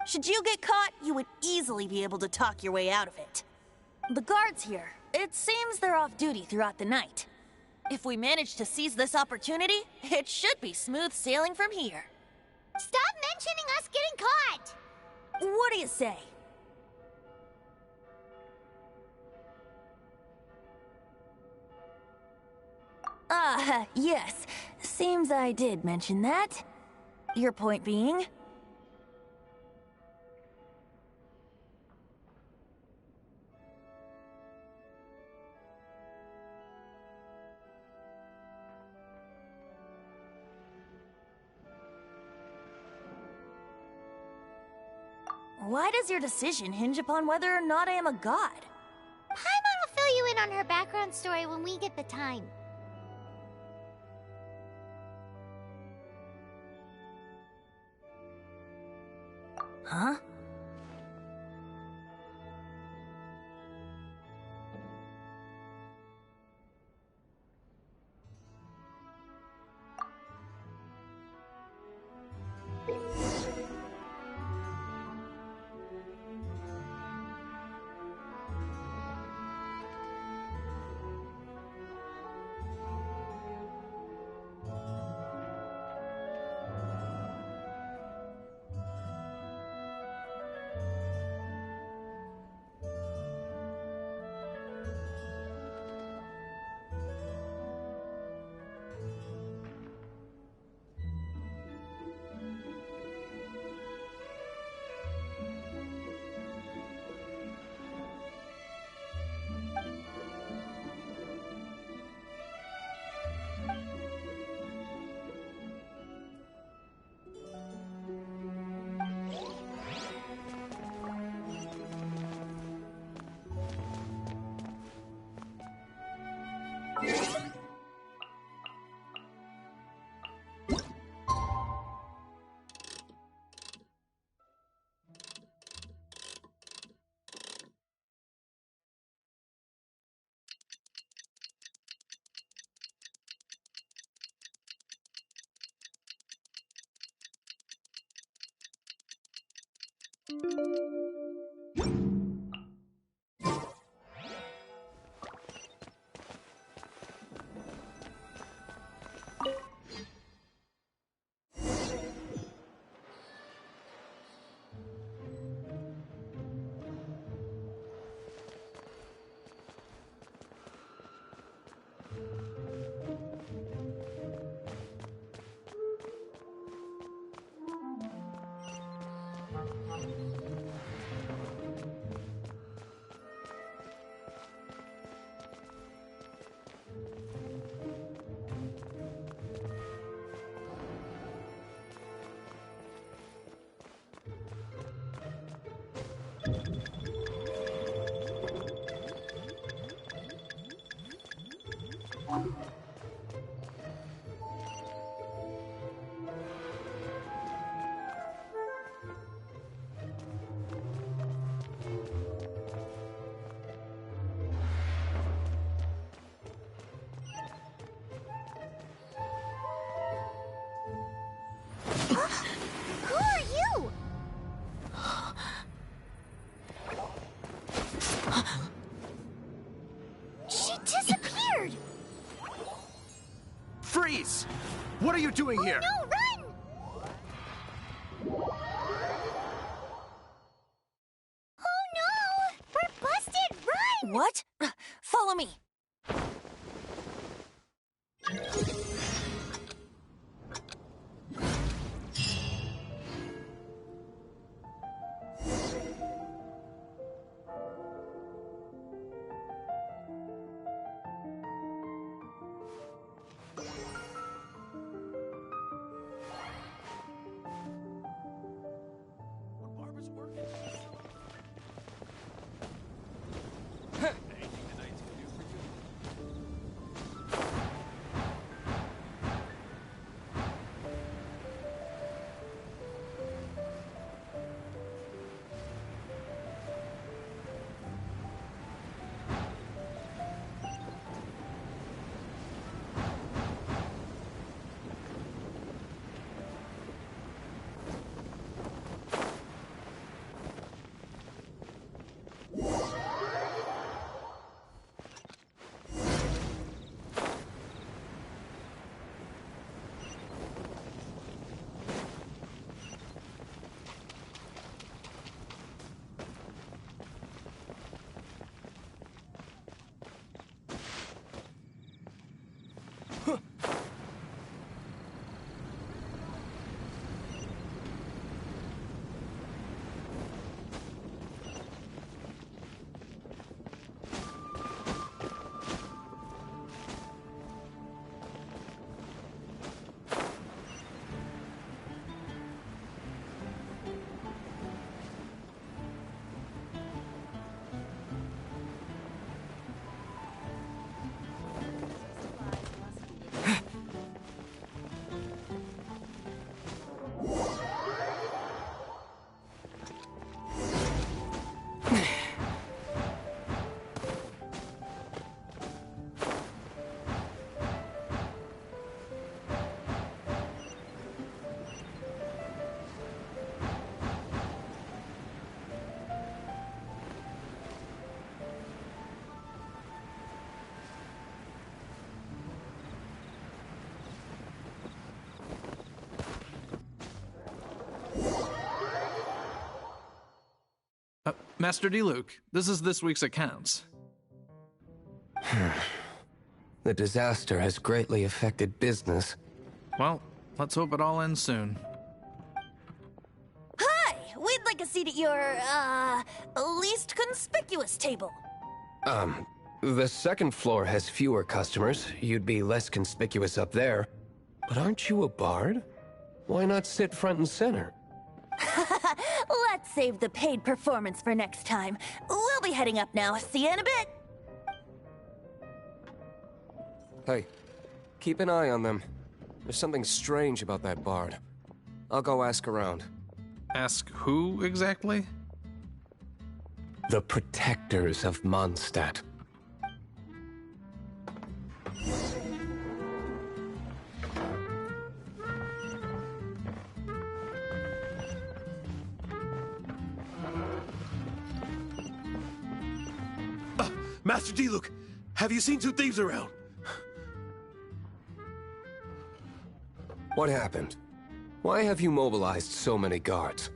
Should you get caught, you would easily be able to talk your way out of it. The guards here, it seems they're off duty throughout the night. If we manage to seize this opportunity, it should be smooth sailing from here. Stop mentioning us getting caught! What do you say? Yes. Seems I did mention that. Your point being? Why does your decision hinge upon whether or not I am a god? Paimon will fill you in on her background story when we get the time. Huh? Who are you? She disappeared! Freeze! What are you doing here? No, run! Oh no! We're busted! Run! What? Follow me. Master Diluc, this is this week's accounts. The disaster has greatly affected business. Well, let's hope it all ends soon. Hi! We'd like a seat at your, least conspicuous table. The second floor has fewer customers. You'd be less conspicuous up there. But aren't you a bard? Why not sit front and center? Let's save the paid performance for next time. We'll be heading up now. See you in a bit. Hey, keep an eye on them. There's something strange about that bard. I'll go ask around. Ask who exactly? The protectors of Mondstadt. Master Diluc, have you seen two thieves around? What happened? Why have you mobilized so many guards?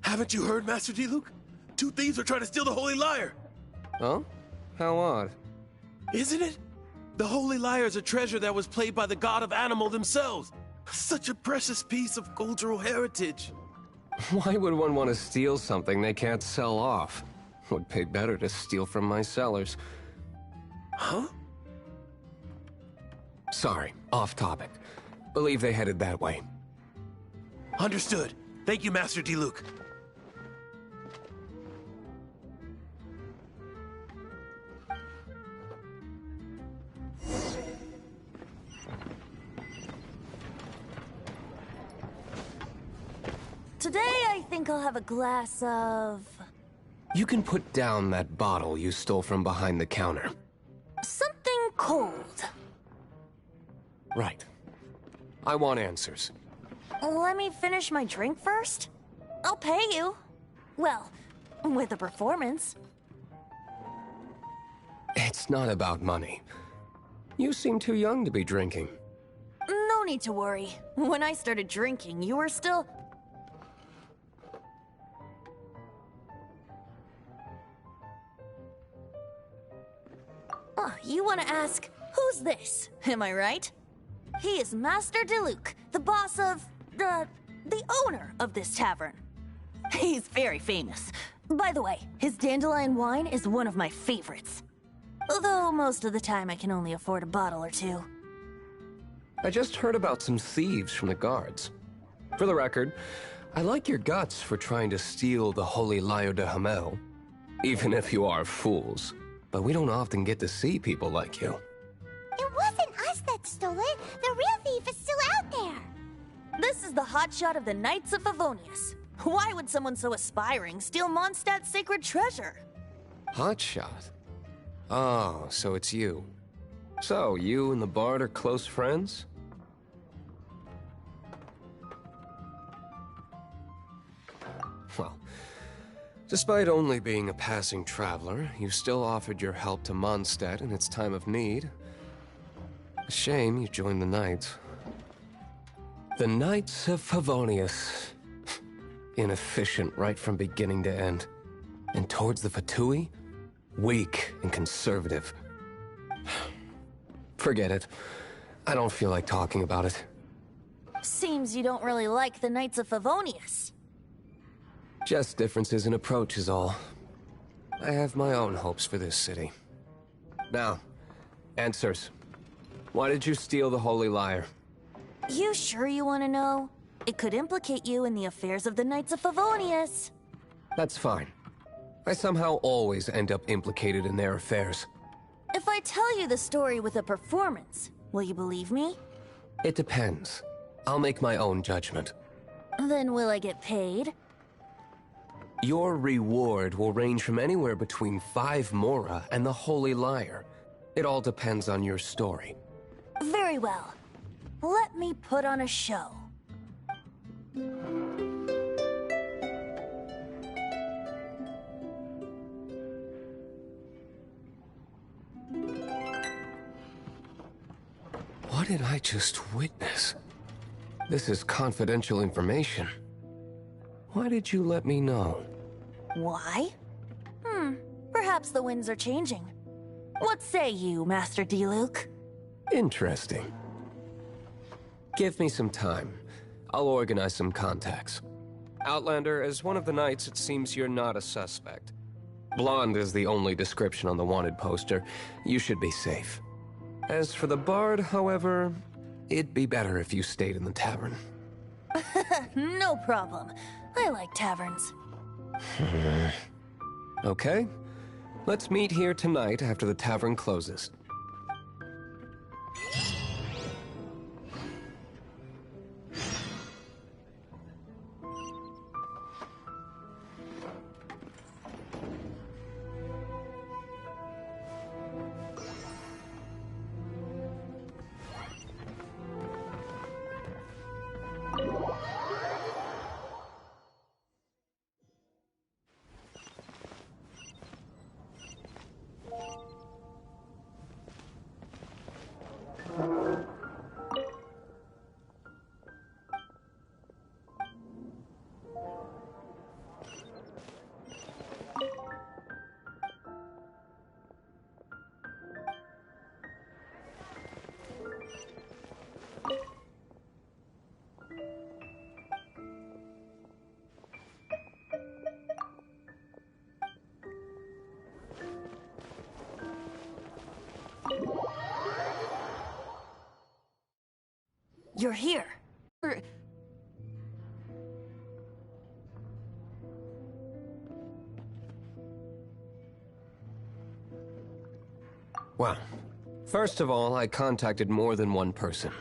Haven't you heard, Master Diluc? Two thieves are trying to steal the Holy Lyre! Huh? How odd. Isn't it? The Holy Lyre is a treasure that was played by the god of animal themselves. Such a precious piece of cultural heritage. Why would one want to steal something they can't sell off? Would pay better to steal from my sellers. Huh? Sorry, off topic. Believe they headed that way. Understood. Thank you, Master Diluc. Today, I think I'll have a glass of... You can put down that bottle you stole from behind the counter. something cold. Right. I want answers. Let me finish my drink first. I'll pay you. Well, with a performance. It's not about money. You seem too young to be drinking. No need to worry. When I started drinking, you were still... Oh, you want to ask, who's this? Am I right? He is Master Diluc, the boss of... the owner of this tavern. He's very famous. By the way, his dandelion wine is one of my favorites. Although most of the time I can only afford a bottle or two. I just heard about some thieves from the guards. For the record, I like your guts for trying to steal the Holy Lyre de Hamel. Even if you are fools. But we don't often get to see people like you. It wasn't us that stole it. The real thief is still out there. This is the hotshot of the Knights of Favonius. Why would someone so aspiring steal Mondstadt's sacred treasure? Hotshot? Oh, so it's you. So, you and the Bard are close friends? Well, despite only being a passing traveler, you still offered your help to Mondstadt in its time of need. A shame you joined the Knights. The Knights of Favonius. Inefficient right from beginning to end. And towards the Fatui, weak and conservative. Forget it. I don't feel like talking about it. Seems you don't really like the Knights of Favonius. Just differences in approach is all. I have my own hopes for this city. Now, answers. Why did you steal the Holy Lyre? You sure you want to know? It could implicate you in the affairs of the Knights of Favonius. That's fine. I somehow always end up implicated in their affairs. If I tell you the story with a performance, will you believe me? It depends. I'll make my own judgment. Then will I get paid? Your reward will range from anywhere between 5 Mora and the Holy Lyre. It all depends on your story. Very well. Let me put on a show. What did I just witness? This is confidential information. Why did you let me know? Why? Perhaps the winds are changing. What say you, Master Diluc? Interesting. Give me some time. I'll organize some contacts. Outlander, as one of the Knights, it seems you're not a suspect. Blonde is the only description on the wanted poster. You should be safe. As for the Bard, however, it'd be better if you stayed in the tavern. No problem. I like taverns. Okay. Let's meet here tonight after the tavern closes. You're here. Well, first of all, I contacted more than one person.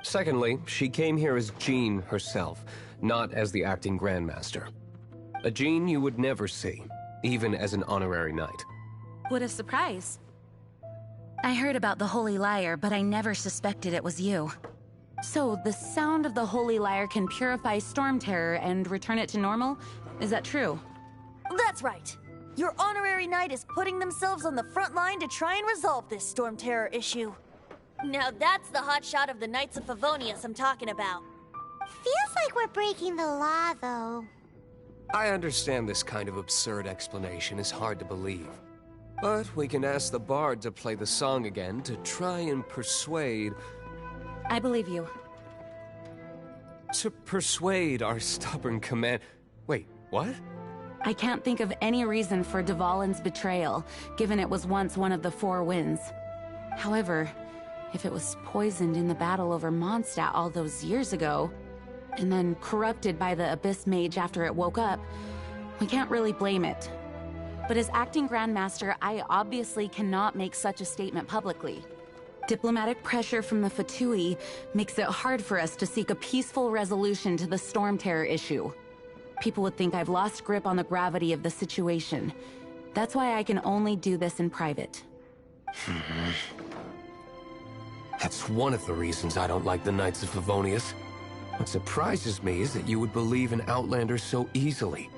Secondly, she came here as Jean herself, not as the acting Grandmaster. A Jean you would never see, even as an honorary knight. What a surprise. I heard about the Holy Lyre, but I never suspected it was you. So, the sound of the Holy Lyre can purify Storm Terror and return it to normal? Is that true? That's right. Your honorary knight is putting themselves on the front line to try and resolve this Storm Terror issue. Now that's the hotshot of the Knights of Favonius I'm talking about. Feels like we're breaking the law, though. I understand this kind of absurd explanation is hard to believe. But we can ask the bard to play the song again to try and persuade... I believe you. To persuade our stubborn command... Wait, what? I can't think of any reason for Dvalin's betrayal, given it was once one of the Four Winds. However, if it was poisoned in the battle over Mondstadt all those years ago, and then corrupted by the Abyss Mage after it woke up, we can't really blame it. But as acting Grandmaster, I obviously cannot make such a statement publicly. Diplomatic pressure from the Fatui makes it hard for us to seek a peaceful resolution to the Storm Terror issue. People would think I've lost grip on the gravity of the situation. That's why I can only do this in private. That's one of the reasons I don't like the Knights of Favonius. What surprises me is that you would believe in Outlanders so easily.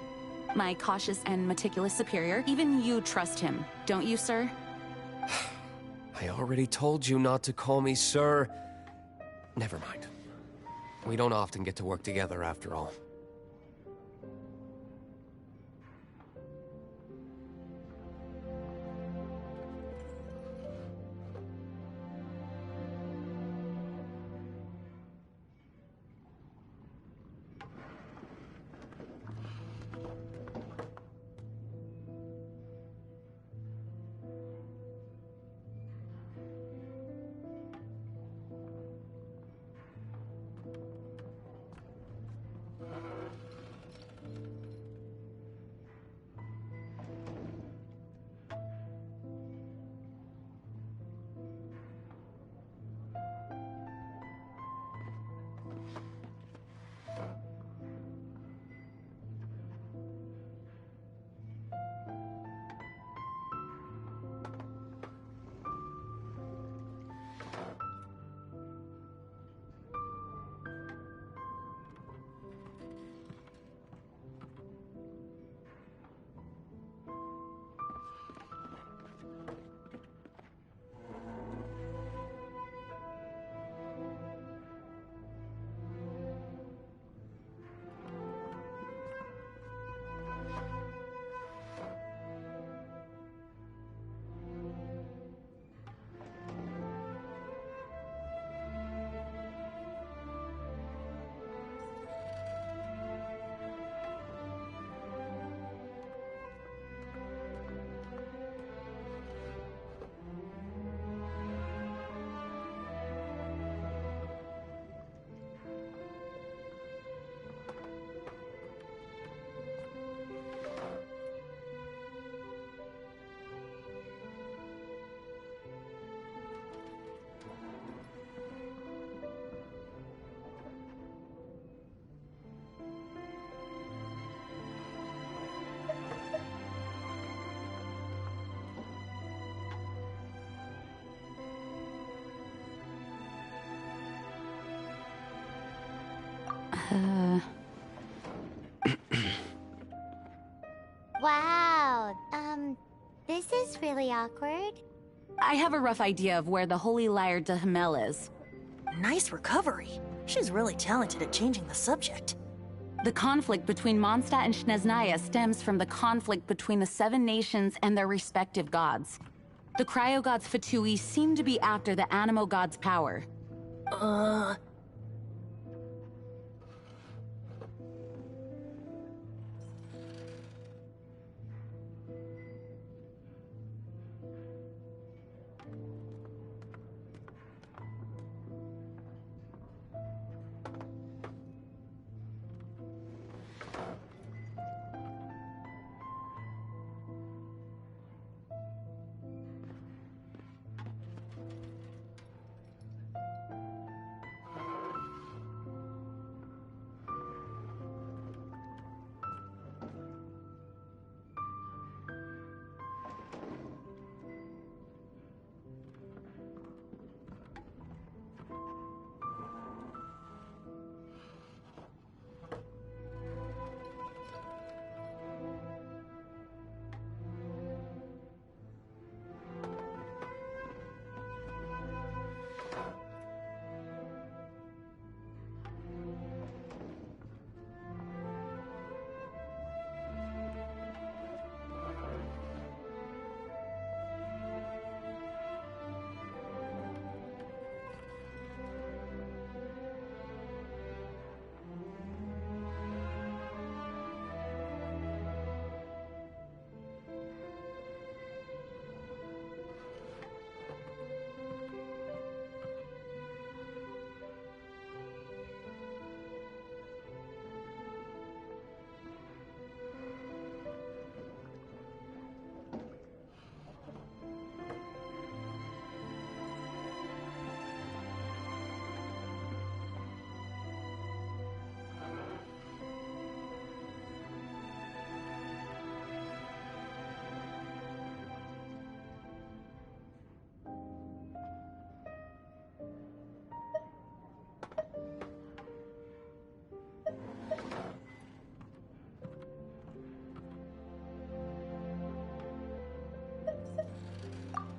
My cautious and meticulous superior, even you trust him, don't you, sir? I already told you not to call me sir. Never mind. We don't often get to work together after all. Wow, this is really awkward. I have a rough idea of where the Holy Lyre de Himmel is. Nice recovery. She's really talented at changing the subject. The conflict between Mondstadt and Snezhnaya stems from the conflict between the Seven Nations and their respective gods. The cryo-gods Fatui seem to be after the Animo god's power.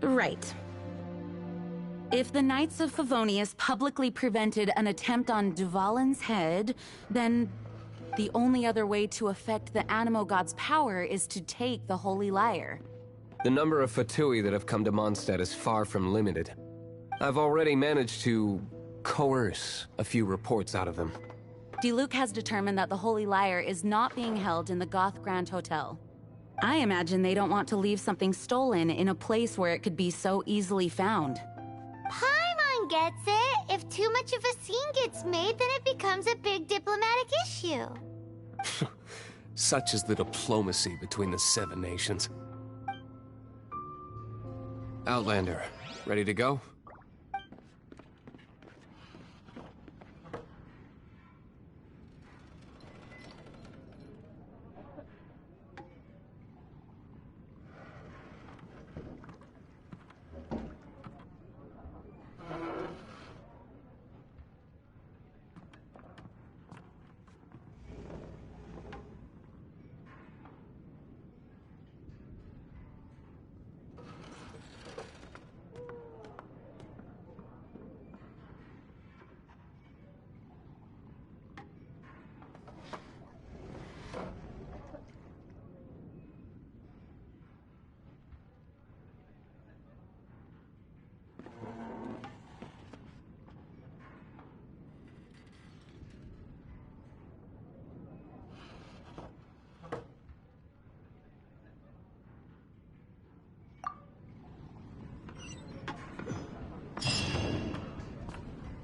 Right. If the Knights of Favonius publicly prevented an attempt on Duvalin's head, then the only other way to affect the Animo God's power is to take the Holy Lyre. The number of Fatui that have come to Mondstadt is far from limited. I've already managed to coerce a few reports out of them. Diluc has determined that the Holy Lyre is not being held in the Goth Grand Hotel. I imagine they don't want to leave something stolen in a place where it could be so easily found. Paimon gets it. If too much of a scene gets made, then it becomes a big diplomatic issue. Such is the diplomacy between the Seven Nations. Outlander, ready to go?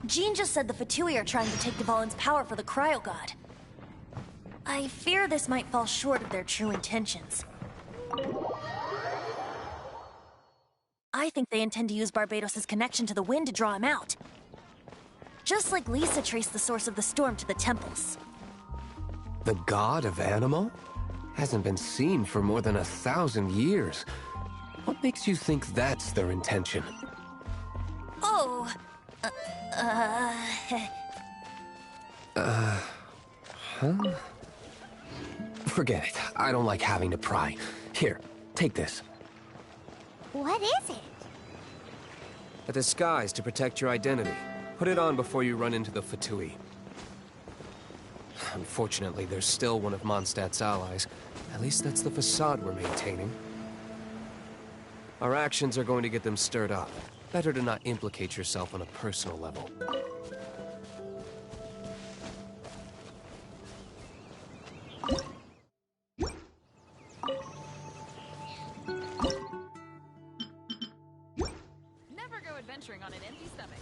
Jean just said the Fatui are trying to take Duvalin's power for the Cryo God. I fear this might fall short of their true intentions. I think they intend to use Barbados' connection to the wind to draw him out. Just like Lisa traced the source of the storm to the temples. The god of Animo? Hasn't been seen for more than 1,000 years. What makes you think that's their intention? Oh... Huh? Forget it. I don't like having to pry. Here, take this. What is it? A disguise to protect your identity. Put it on before you run into the Fatui. Unfortunately, there's still one of Mondstadt's allies. At least that's the facade we're maintaining. Our actions are going to get them stirred up. Better to not implicate yourself on a personal level. Never go adventuring on an empty stomach.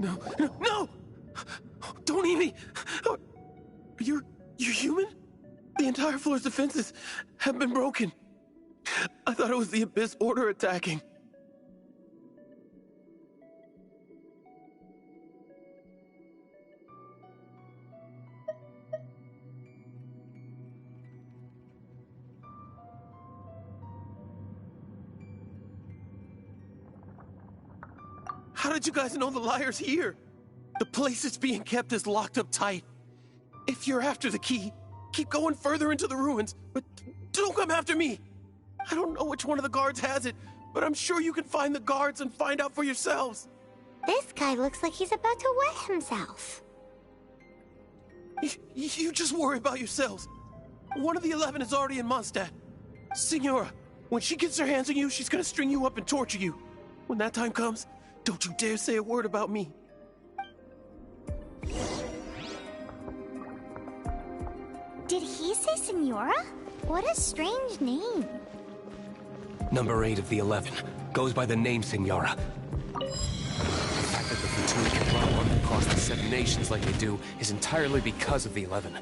No, no, no! Don't eat me! You're human? The entire floor's defenses have been broken. I thought it was the Abyss Order attacking. How did you guys know the liar's here? The place it's being kept is locked up tight. If you're after the key, keep going further into the ruins, but don't come after me. I don't know which one of the guards has it, but I'm sure you can find the guards and find out for yourselves. This guy looks like he's about to wet himself. You just worry about yourselves. One of the 11 is already in Mondstadt. Signora, when she gets her hands on you, she's gonna string you up and torture you. When that time comes, don't you dare say a word about me. Did he say Senora? What a strange name. Number 8 of the 11 goes by the name Signora. The fact that the Fatui can run on across the 7 nations like they do is entirely because of the 11.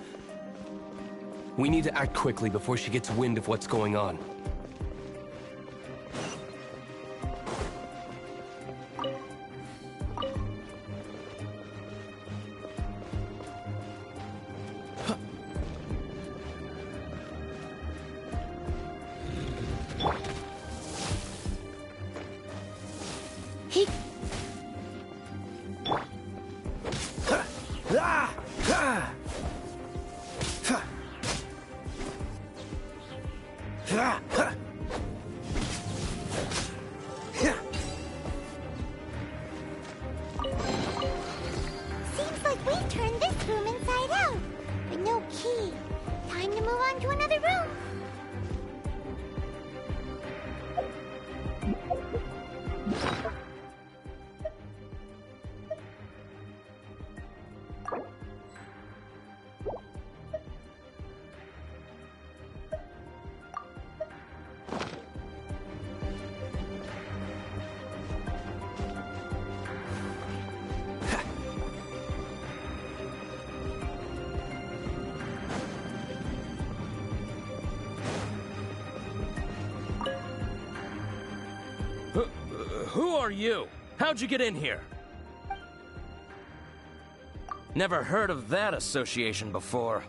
We need to act quickly before she gets wind of what's going on. Seems like we turned this room inside out, but no key. Time to move on to another room. Who are you? How'd you get in here? Never heard of that association before.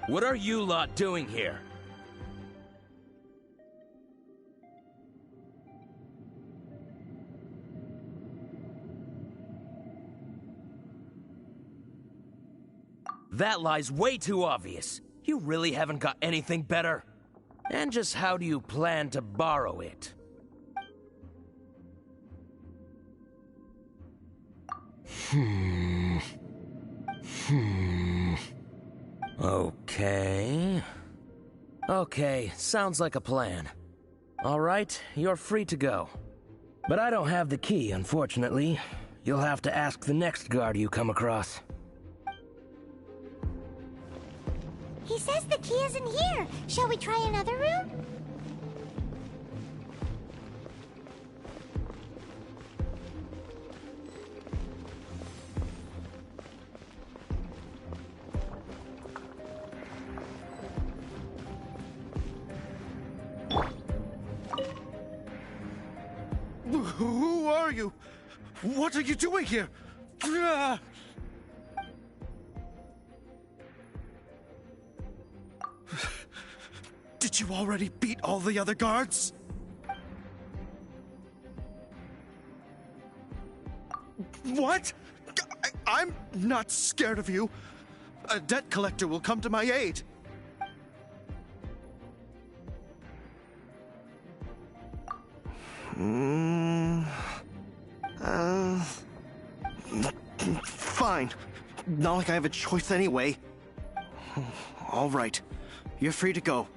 What are you lot doing here? That lie's way too obvious. You really haven't got anything better? And just how do you plan to borrow it? Okay, sounds like a plan. Alright, you're free to go. But I don't have the key, unfortunately. You'll have to ask the next guard you come across. He says the key isn't here. Shall we try another room? Who are you? What are you doing here? Did you already beat all the other guards? What? I'm not scared of you. A debt collector will come to my aid. Fine. Not like I have a choice anyway. All right. You're free to go.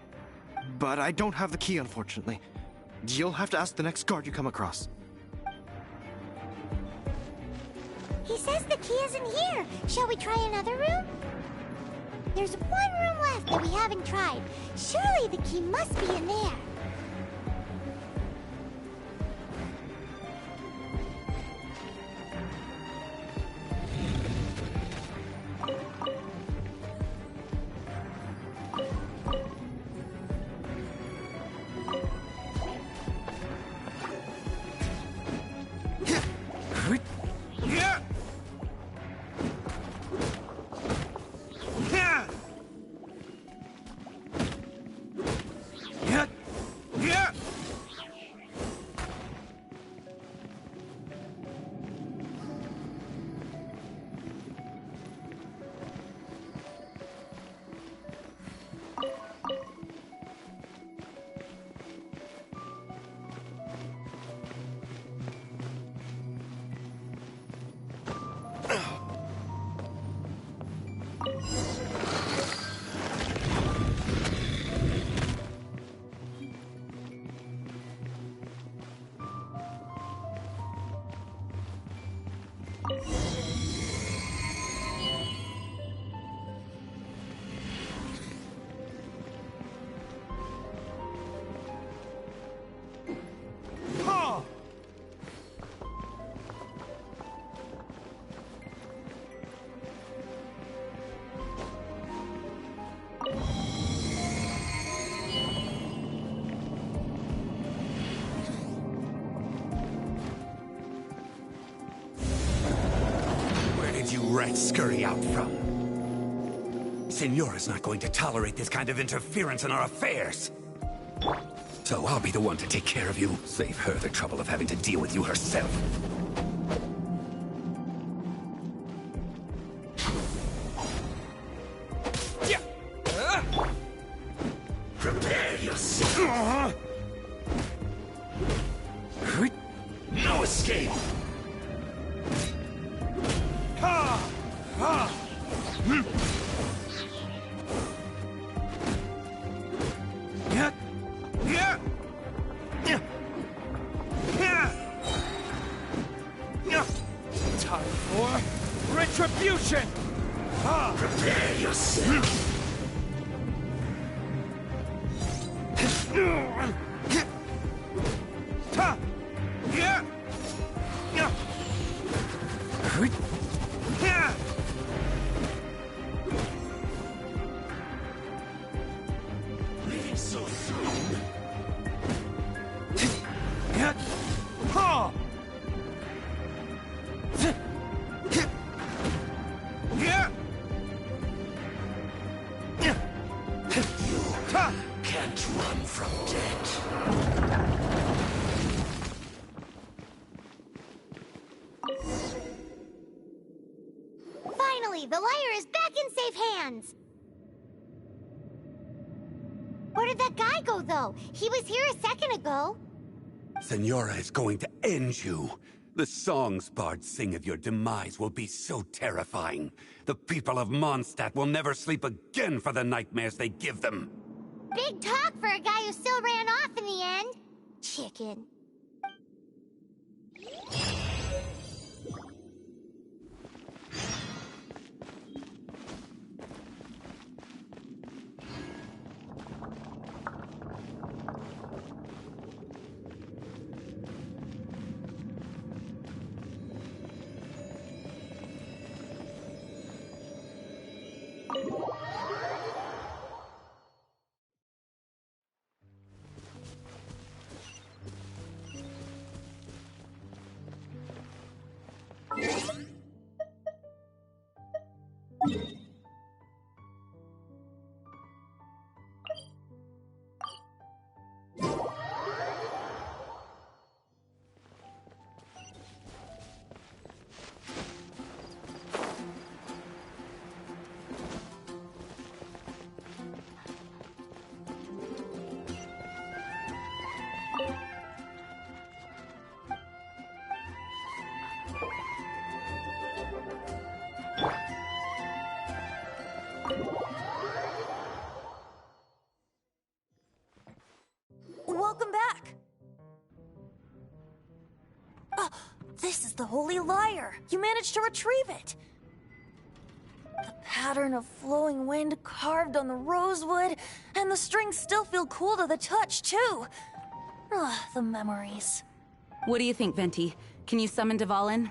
But I don't have the key, unfortunately. You'll have to ask the next guard you come across. He says the key isn't here. Shall we try another room? There's one room left that we haven't tried. Surely the key must be in there. You rats scurry out from? Senora's not going to tolerate this kind of interference in our affairs. So I'll be the one to take care of you. Save her the trouble of having to deal with you herself. Prepare yourself. No escape. Time for retribution! Prepare yourself. Leaving so soon. Can't run from death. Finally, the liar is back in safe hands! Where did that guy go, though? He was here a second ago. Senora is going to end you. The songs bards sing of your demise will be so terrifying. The people of Mondstadt will never sleep again for the nightmares they give them. Big talk for a guy who still ran off in the end. Chicken. Welcome back! Oh, this is the Holy Lyre! You managed to retrieve it! The pattern of flowing wind carved on the rosewood, and the strings still feel cool to the touch, too! Ugh, the memories. What do you think, Venti? Can you summon Dvalin?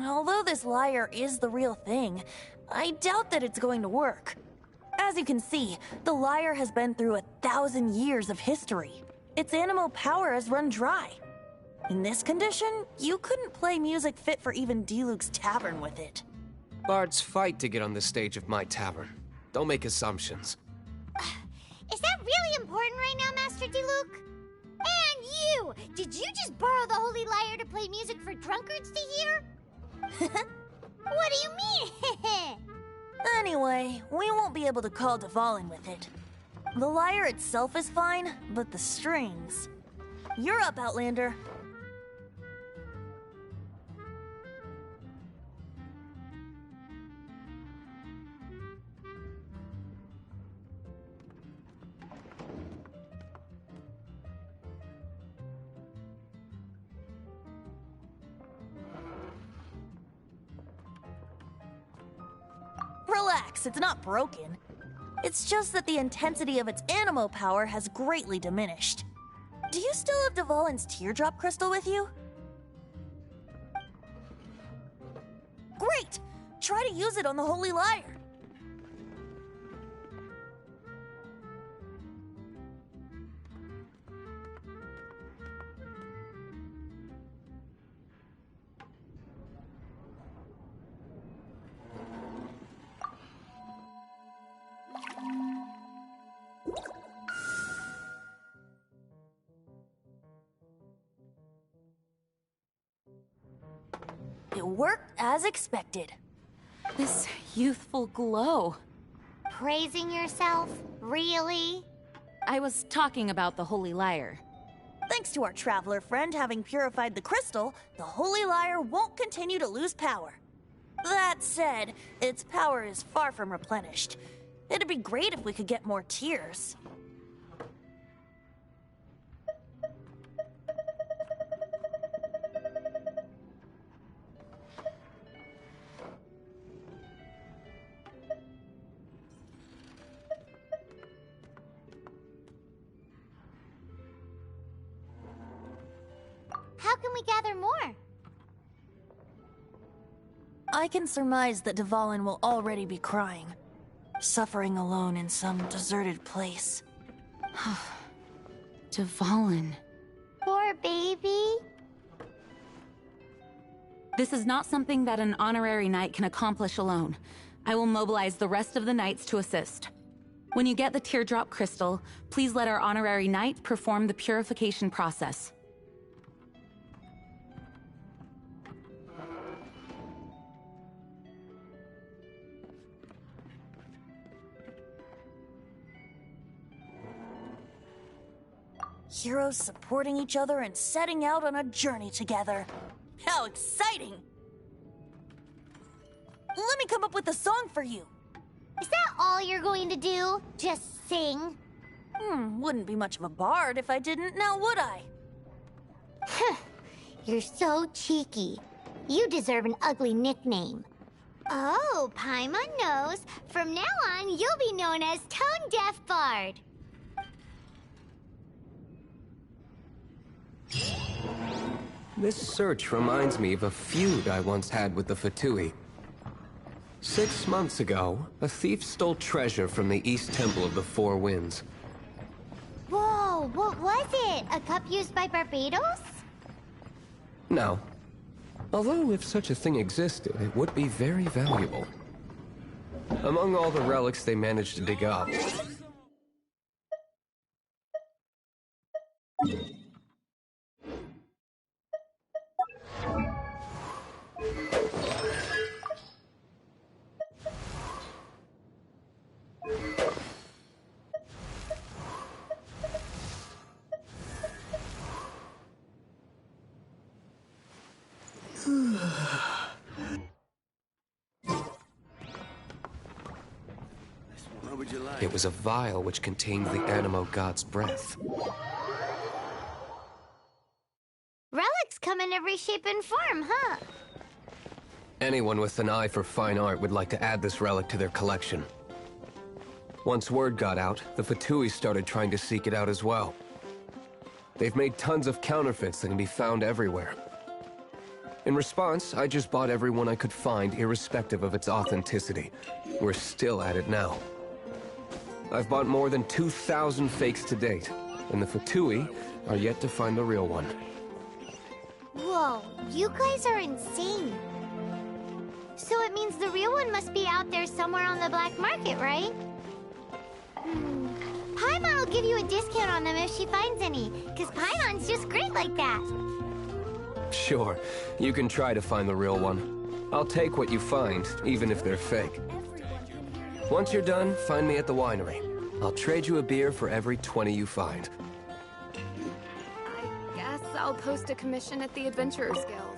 Although this lyre is the real thing, I doubt that it's going to work. As you can see, the lyre has been through 1,000 years of history. Its animal power has run dry. In this condition, you couldn't play music fit for even Diluc's tavern with it. Bards fight to get on the stage of my tavern. Don't make assumptions. Is that really important right now, Master Diluc? And you! Did you just borrow the Holy Lyre to play music for drunkards to hear? What do you mean? Anyway, we won't be able to call Dvalin with it. The lyre itself is fine, but the strings... You're up, Outlander. relax, it's not broken. It's just that the intensity of its animo power has greatly diminished. Do you still have Dvalin's teardrop crystal with you? Great! Try to use it on the Holy Lyre. It worked as expected. This youthful glow. Praising yourself? Really? I was talking about the Holy Lyre. Thanks to our traveler friend having purified the crystal, the Holy Lyre won't continue to lose power. That said, its power is far from replenished. It'd be great if we could get more tears. How can we gather more? I can surmise that Dvalin will already be crying, suffering alone in some deserted place. Dvalin. Poor baby. This is not something that an honorary knight can accomplish alone. I will mobilize the rest of the knights to assist. When you get the teardrop crystal, please let our honorary knight perform the purification process. Heroes supporting each other and setting out on a journey together. How exciting! Let me come up with a song for you. Is that all you're going to do? Just sing? Wouldn't be much of a bard if I didn't, now would I? You're so cheeky. You deserve an ugly nickname. Oh, Paimon knows. From now on, you'll be known as Tone Deaf Bard. This search reminds me of a feud I once had with the Fatui. 6 months ago, a thief stole treasure from the East Temple of the Four Winds. Whoa, what was it? A cup used by Barbados? No. Although if such a thing existed, it would be very valuable. Among all the relics they managed to dig up, it was a vial which contained the Animo God's breath. Relics come in every shape and form, huh? Anyone with an eye for fine art would like to add this relic to their collection. Once word got out, the Fatui started trying to seek it out as well. They've made tons of counterfeits that can be found everywhere. In response, I just bought every one I could find, irrespective of its authenticity. We're still at it now. I've bought more than 2,000 fakes to date, and the Fatui are yet to find the real one. Whoa, you guys are insane. So it means the real one must be out there somewhere on the black market, right? Paimon will give you a discount on them if she finds any, because Paimon's just great like that. Sure, you can try to find the real one. I'll take what you find, even if they're fake. Once you're done, find me at the winery. I'll trade you a beer for every 20 you find. I guess I'll post a commission at the Adventurers Guild.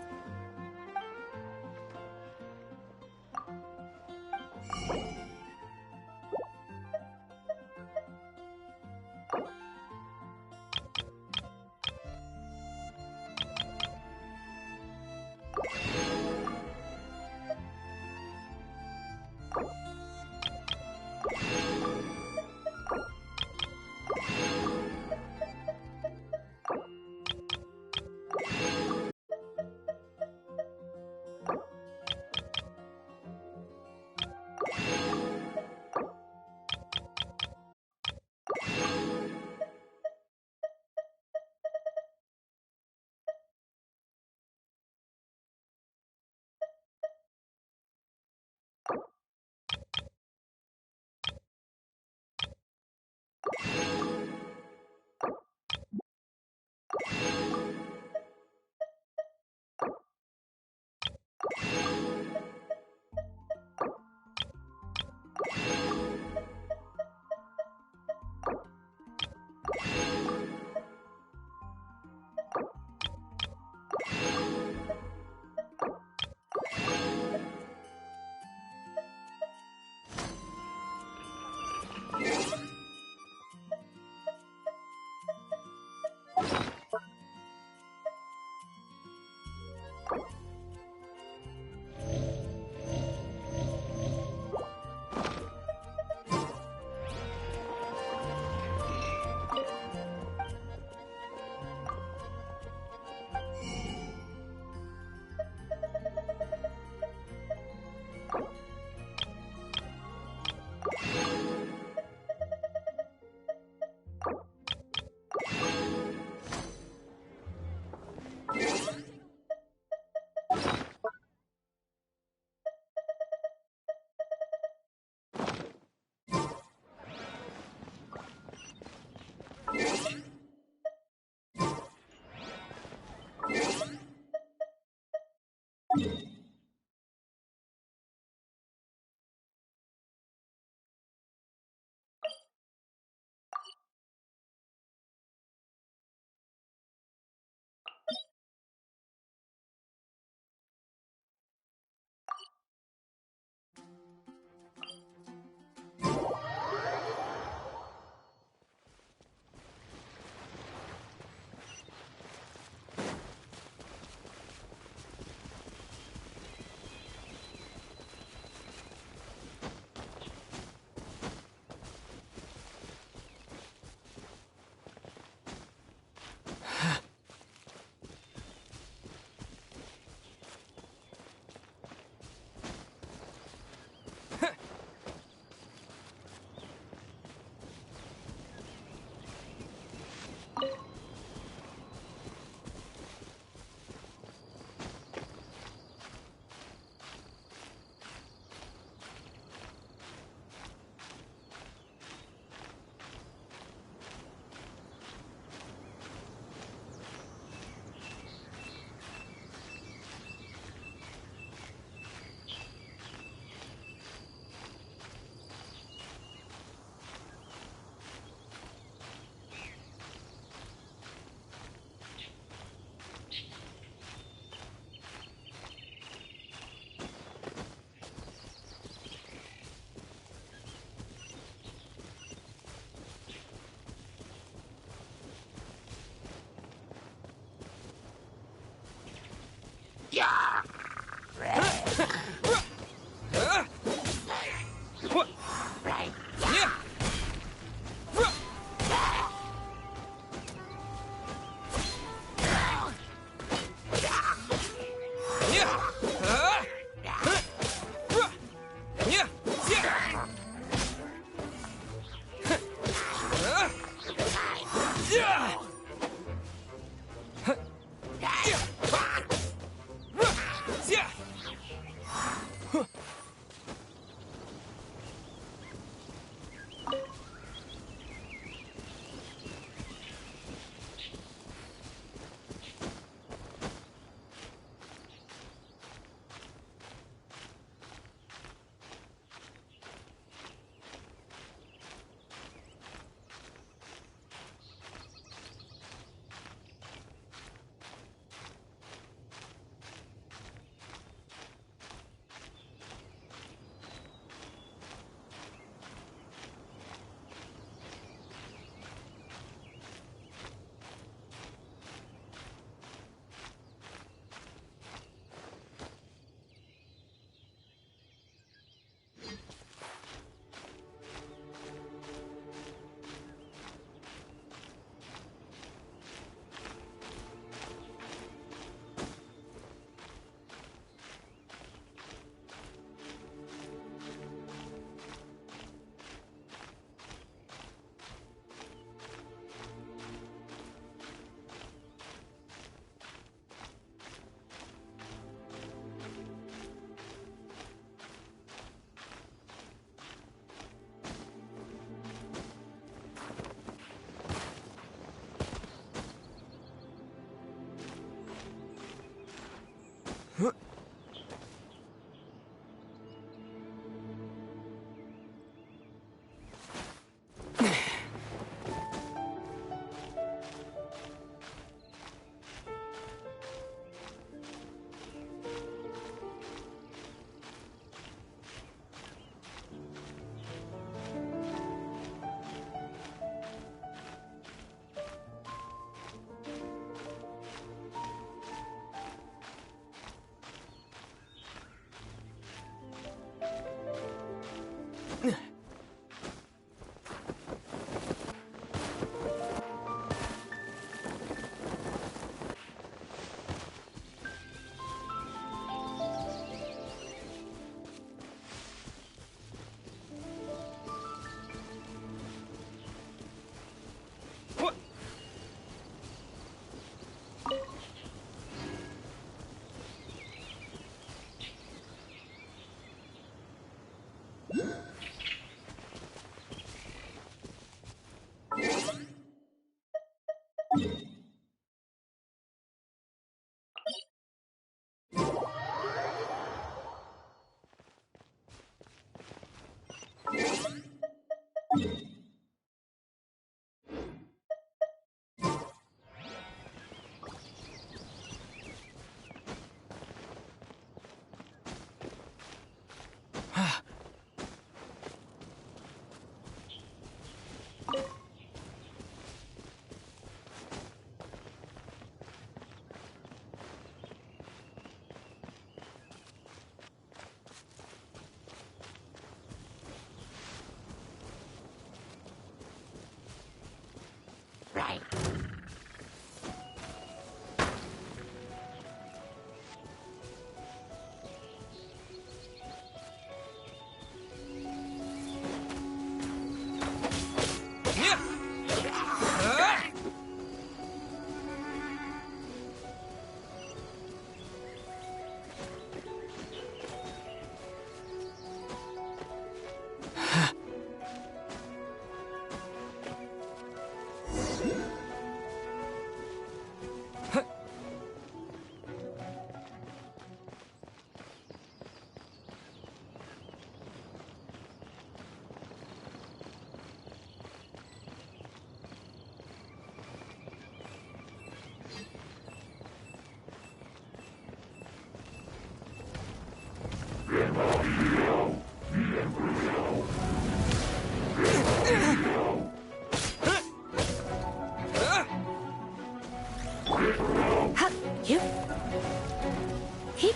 Hip.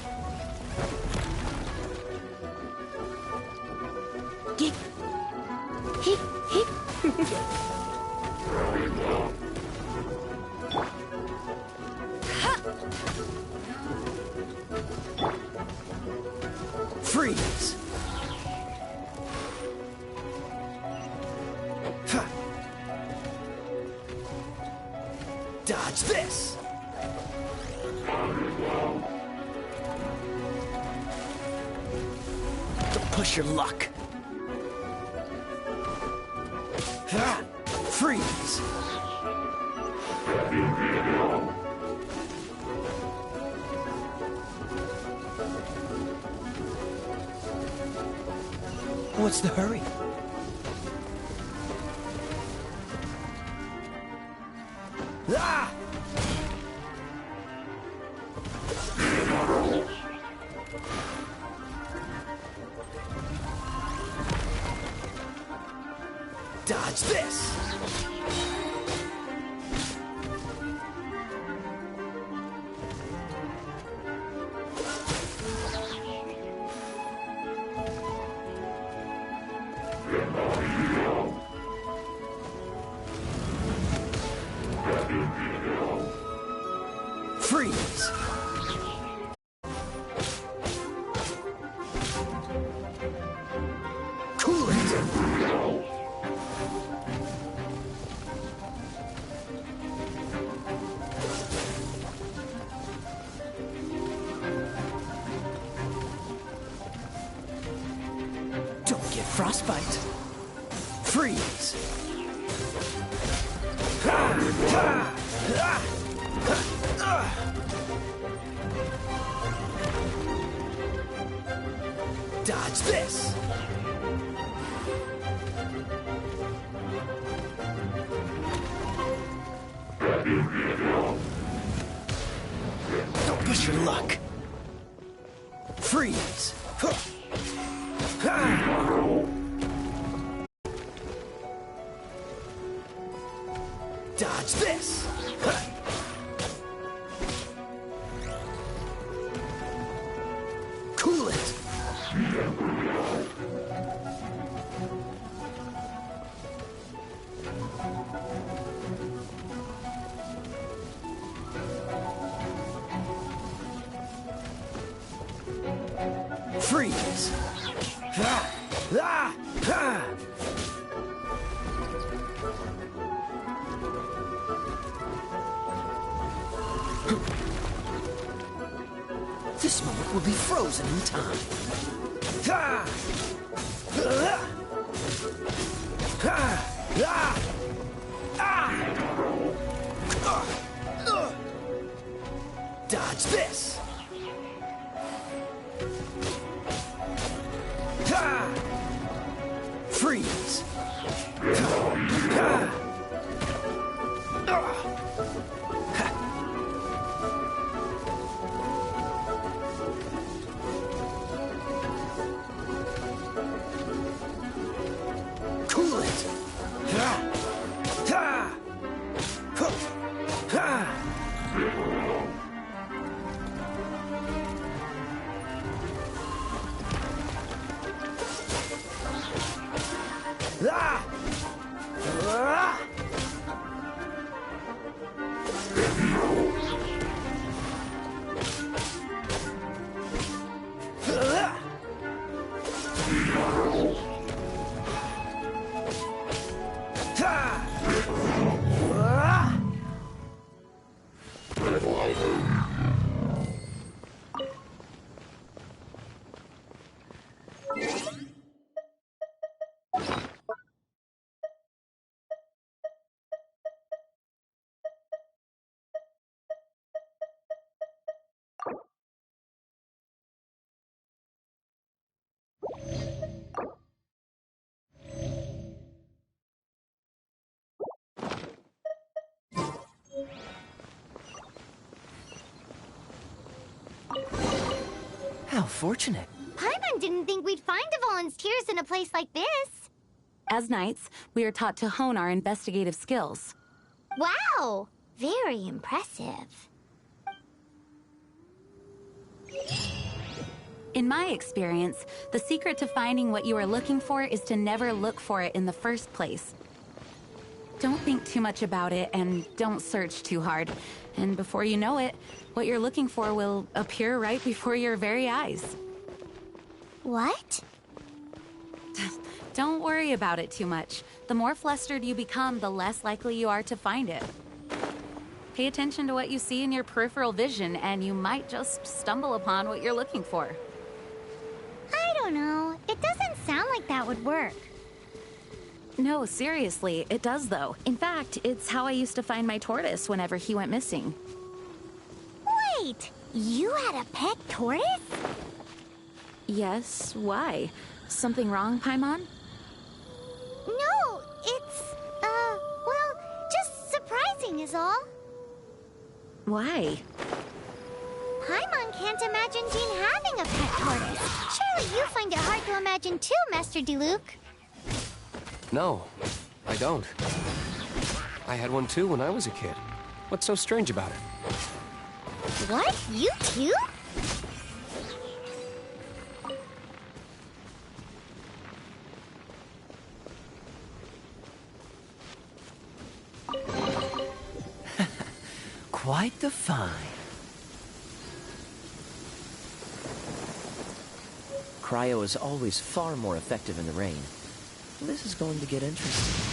Get. Hip, hip. Freeze! Ha. Dodge this! Don't push your luck. Ha. Freeze! What's the hurry? Ah! Dodge this! Freeze! Cool it! Don't get frostbite. Freeze! Ha! Ha! Ha! Dodge this! Don't push your luck. Freeze! Huh. Ha! Dodge this! Ha. Cool it! Freeze! Ah! Ah! Ah! This moment will be frozen in time. Ah! Ah! Ah! Ah! Ah! Dodge this! Ha! Freeze! Ha! Cool it! Ha! Ha! Ha! Ah! Ah! How fortunate. Paimon didn't think we'd find the volunteers in a place like this. As knights, we are taught to hone our investigative skills. Wow! Very impressive. In my experience, the secret to finding what you are looking for is to never look for it in the first place. Don't think too much about it and don't search too hard. And before you know it, what you're looking for will appear right before your very eyes. What? Don't worry about it too much. The more flustered you become, the less likely you are to find it. Pay attention to what you see in your peripheral vision, and you might just stumble upon what you're looking for. I don't know. It doesn't sound like that would work. No, seriously, it does though. In fact, it's how I used to find my tortoise whenever he went missing. Wait! You had a pet tortoise? Yes, why? Something wrong, Paimon? No, it's, well, just surprising is all. Why? Paimon can't imagine Jean having a pet tortoise. Surely you find it hard to imagine too, Master Diluc. No, I don't. I had one too when I was a kid. What's so strange about it? What? You too? Quite the find. Cryo is always far more effective in the rain. This is going to get interesting.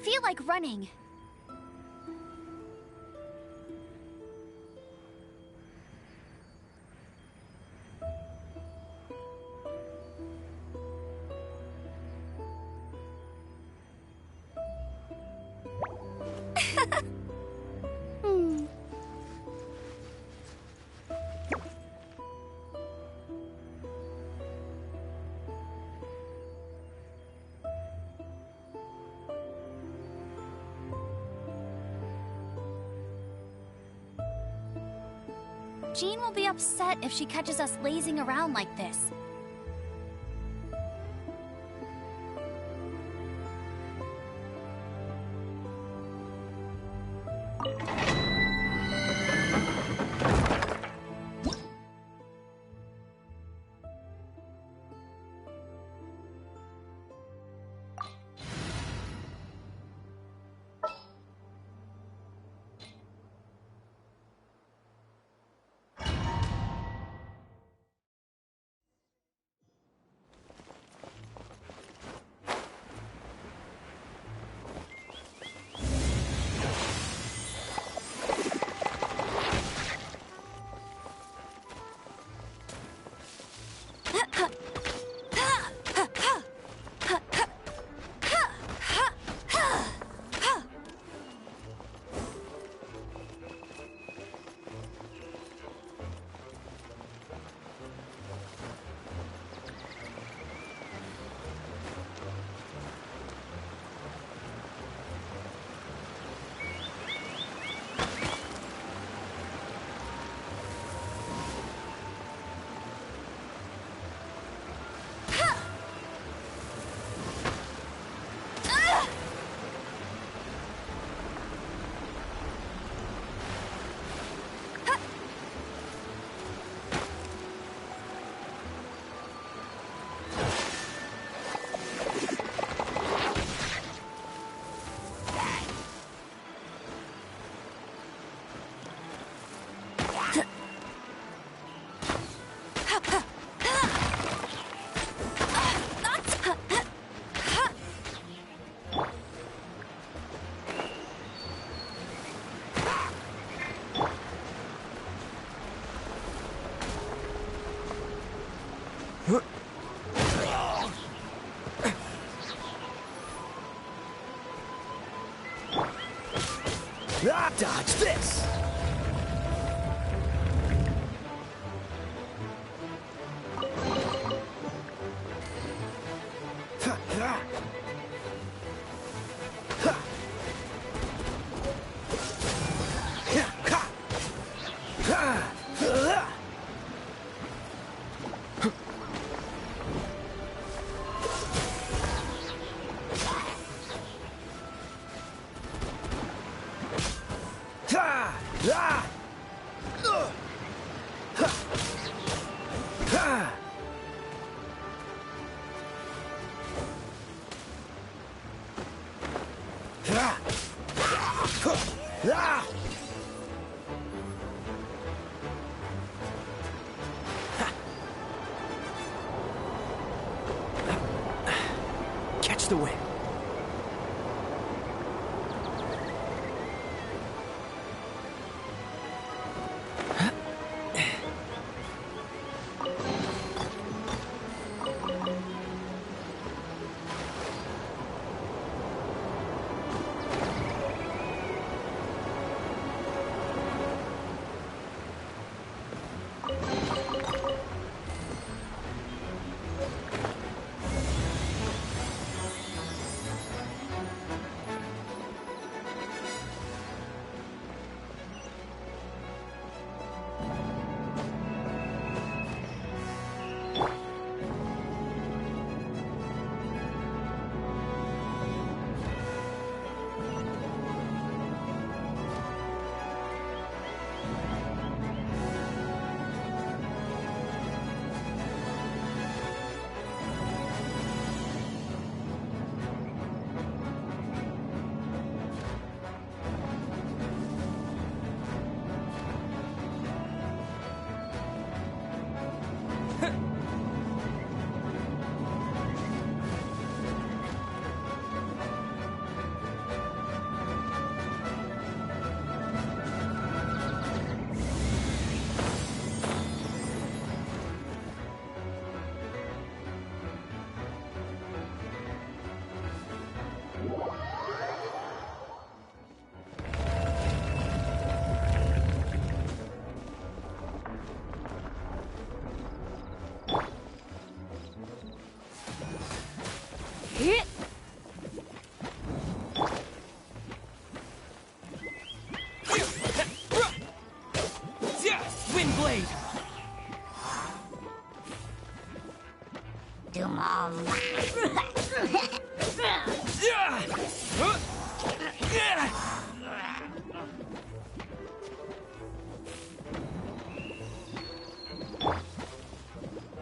feel like running. Jean will be upset if she catches us lazing around like this. Dodge this! Catch the wind.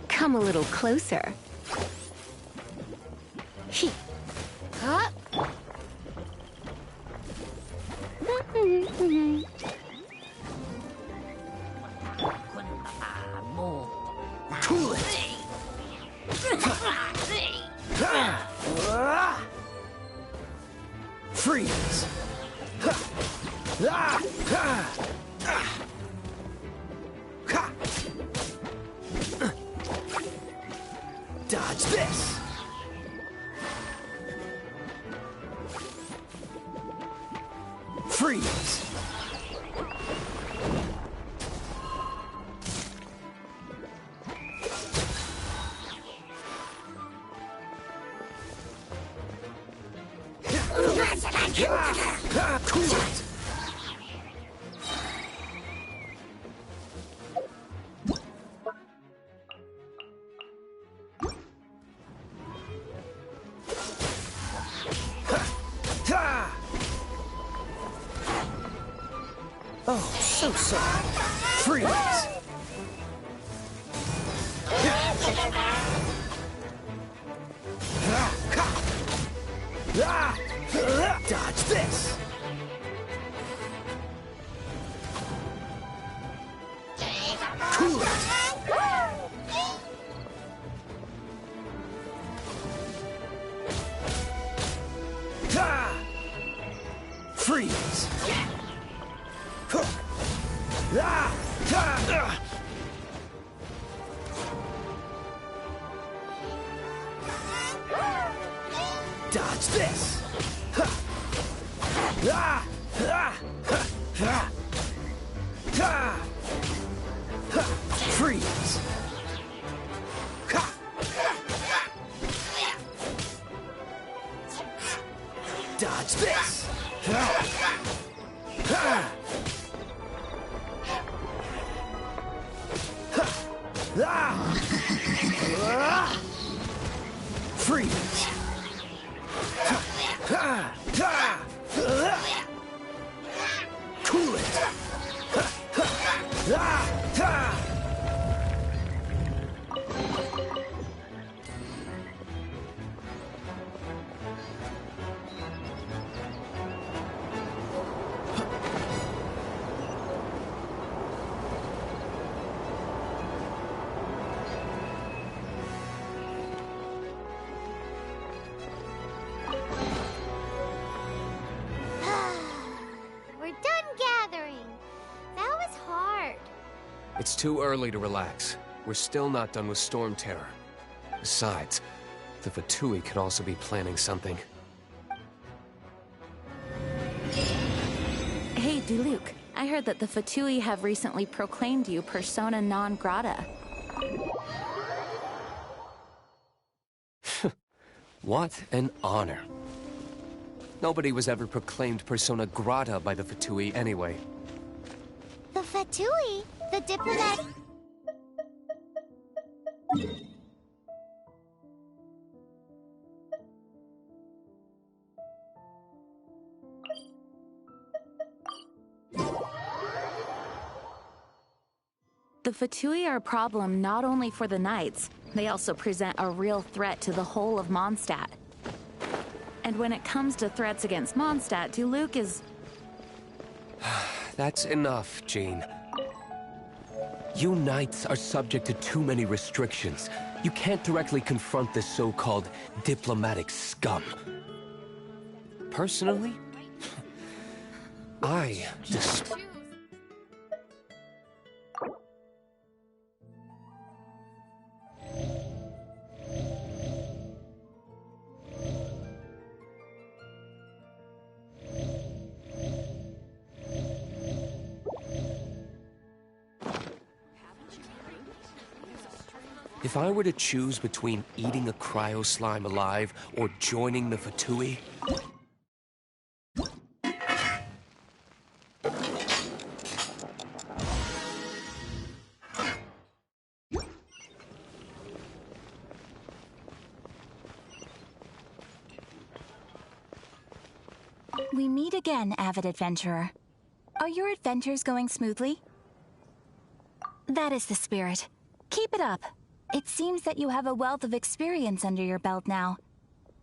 Come a little closer. Huh? Cool it! Freeze! Dodge this! Freeze! Cool it! Oh, so sorry. Freeze! Dodge this! Cool it! Freeze! Dodge this! Freeze! Dodge this! Freeze! Cool it! It's too early to relax. We're still not done with Storm Terror. Besides, the Fatui could also be planning something. Hey, Diluc. I heard that the Fatui have recently proclaimed you persona non grata. What an honor. Nobody was ever proclaimed persona grata by the Fatui anyway. The Fatui? The diplomat... The Fatui are a problem not only for the Knights, they also present a real threat to the whole of Mondstadt. And when it comes to threats against Mondstadt, Diluc is... That's enough, Jean. You Knights are subject to too many restrictions. You can't directly confront this so-called diplomatic scum. Personally, I just... If I were to choose between eating a cryo slime alive or joining the Fatui... We meet again, avid adventurer. Are your adventures going smoothly? That is the spirit. Keep it up. It seems that you have a wealth of experience under your belt now.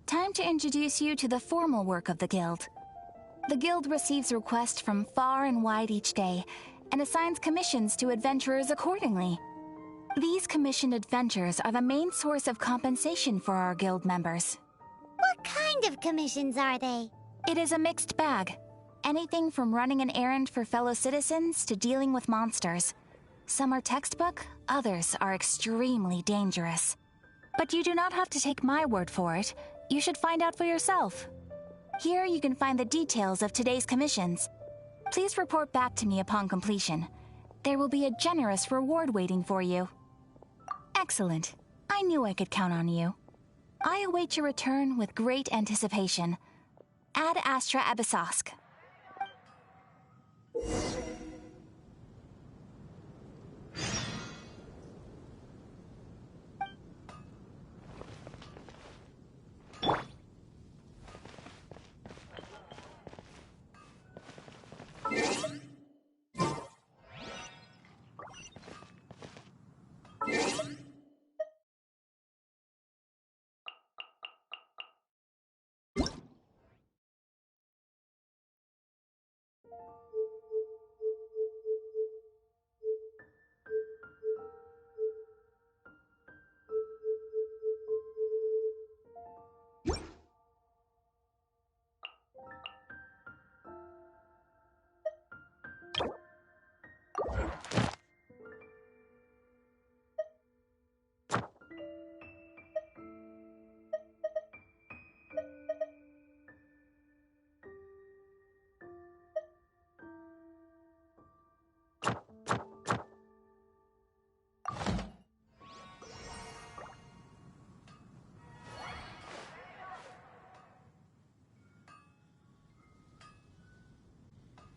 Time to introduce you to the formal work of the Guild. The Guild receives requests from far and wide each day, and assigns commissions to adventurers accordingly. These commissioned adventures are the main source of compensation for our Guild members. What kind of commissions are they? It is a mixed bag. Anything from running an errand for fellow citizens to dealing with monsters. Some are textbook, others are extremely dangerous. But you do not have to take my word for it. You should find out for yourself. Here you can find the details of today's commissions. Please report back to me upon completion. There will be a generous reward waiting for you. Excellent. I knew I could count on you. I await your return with great anticipation. Ad Astra Abyssosk.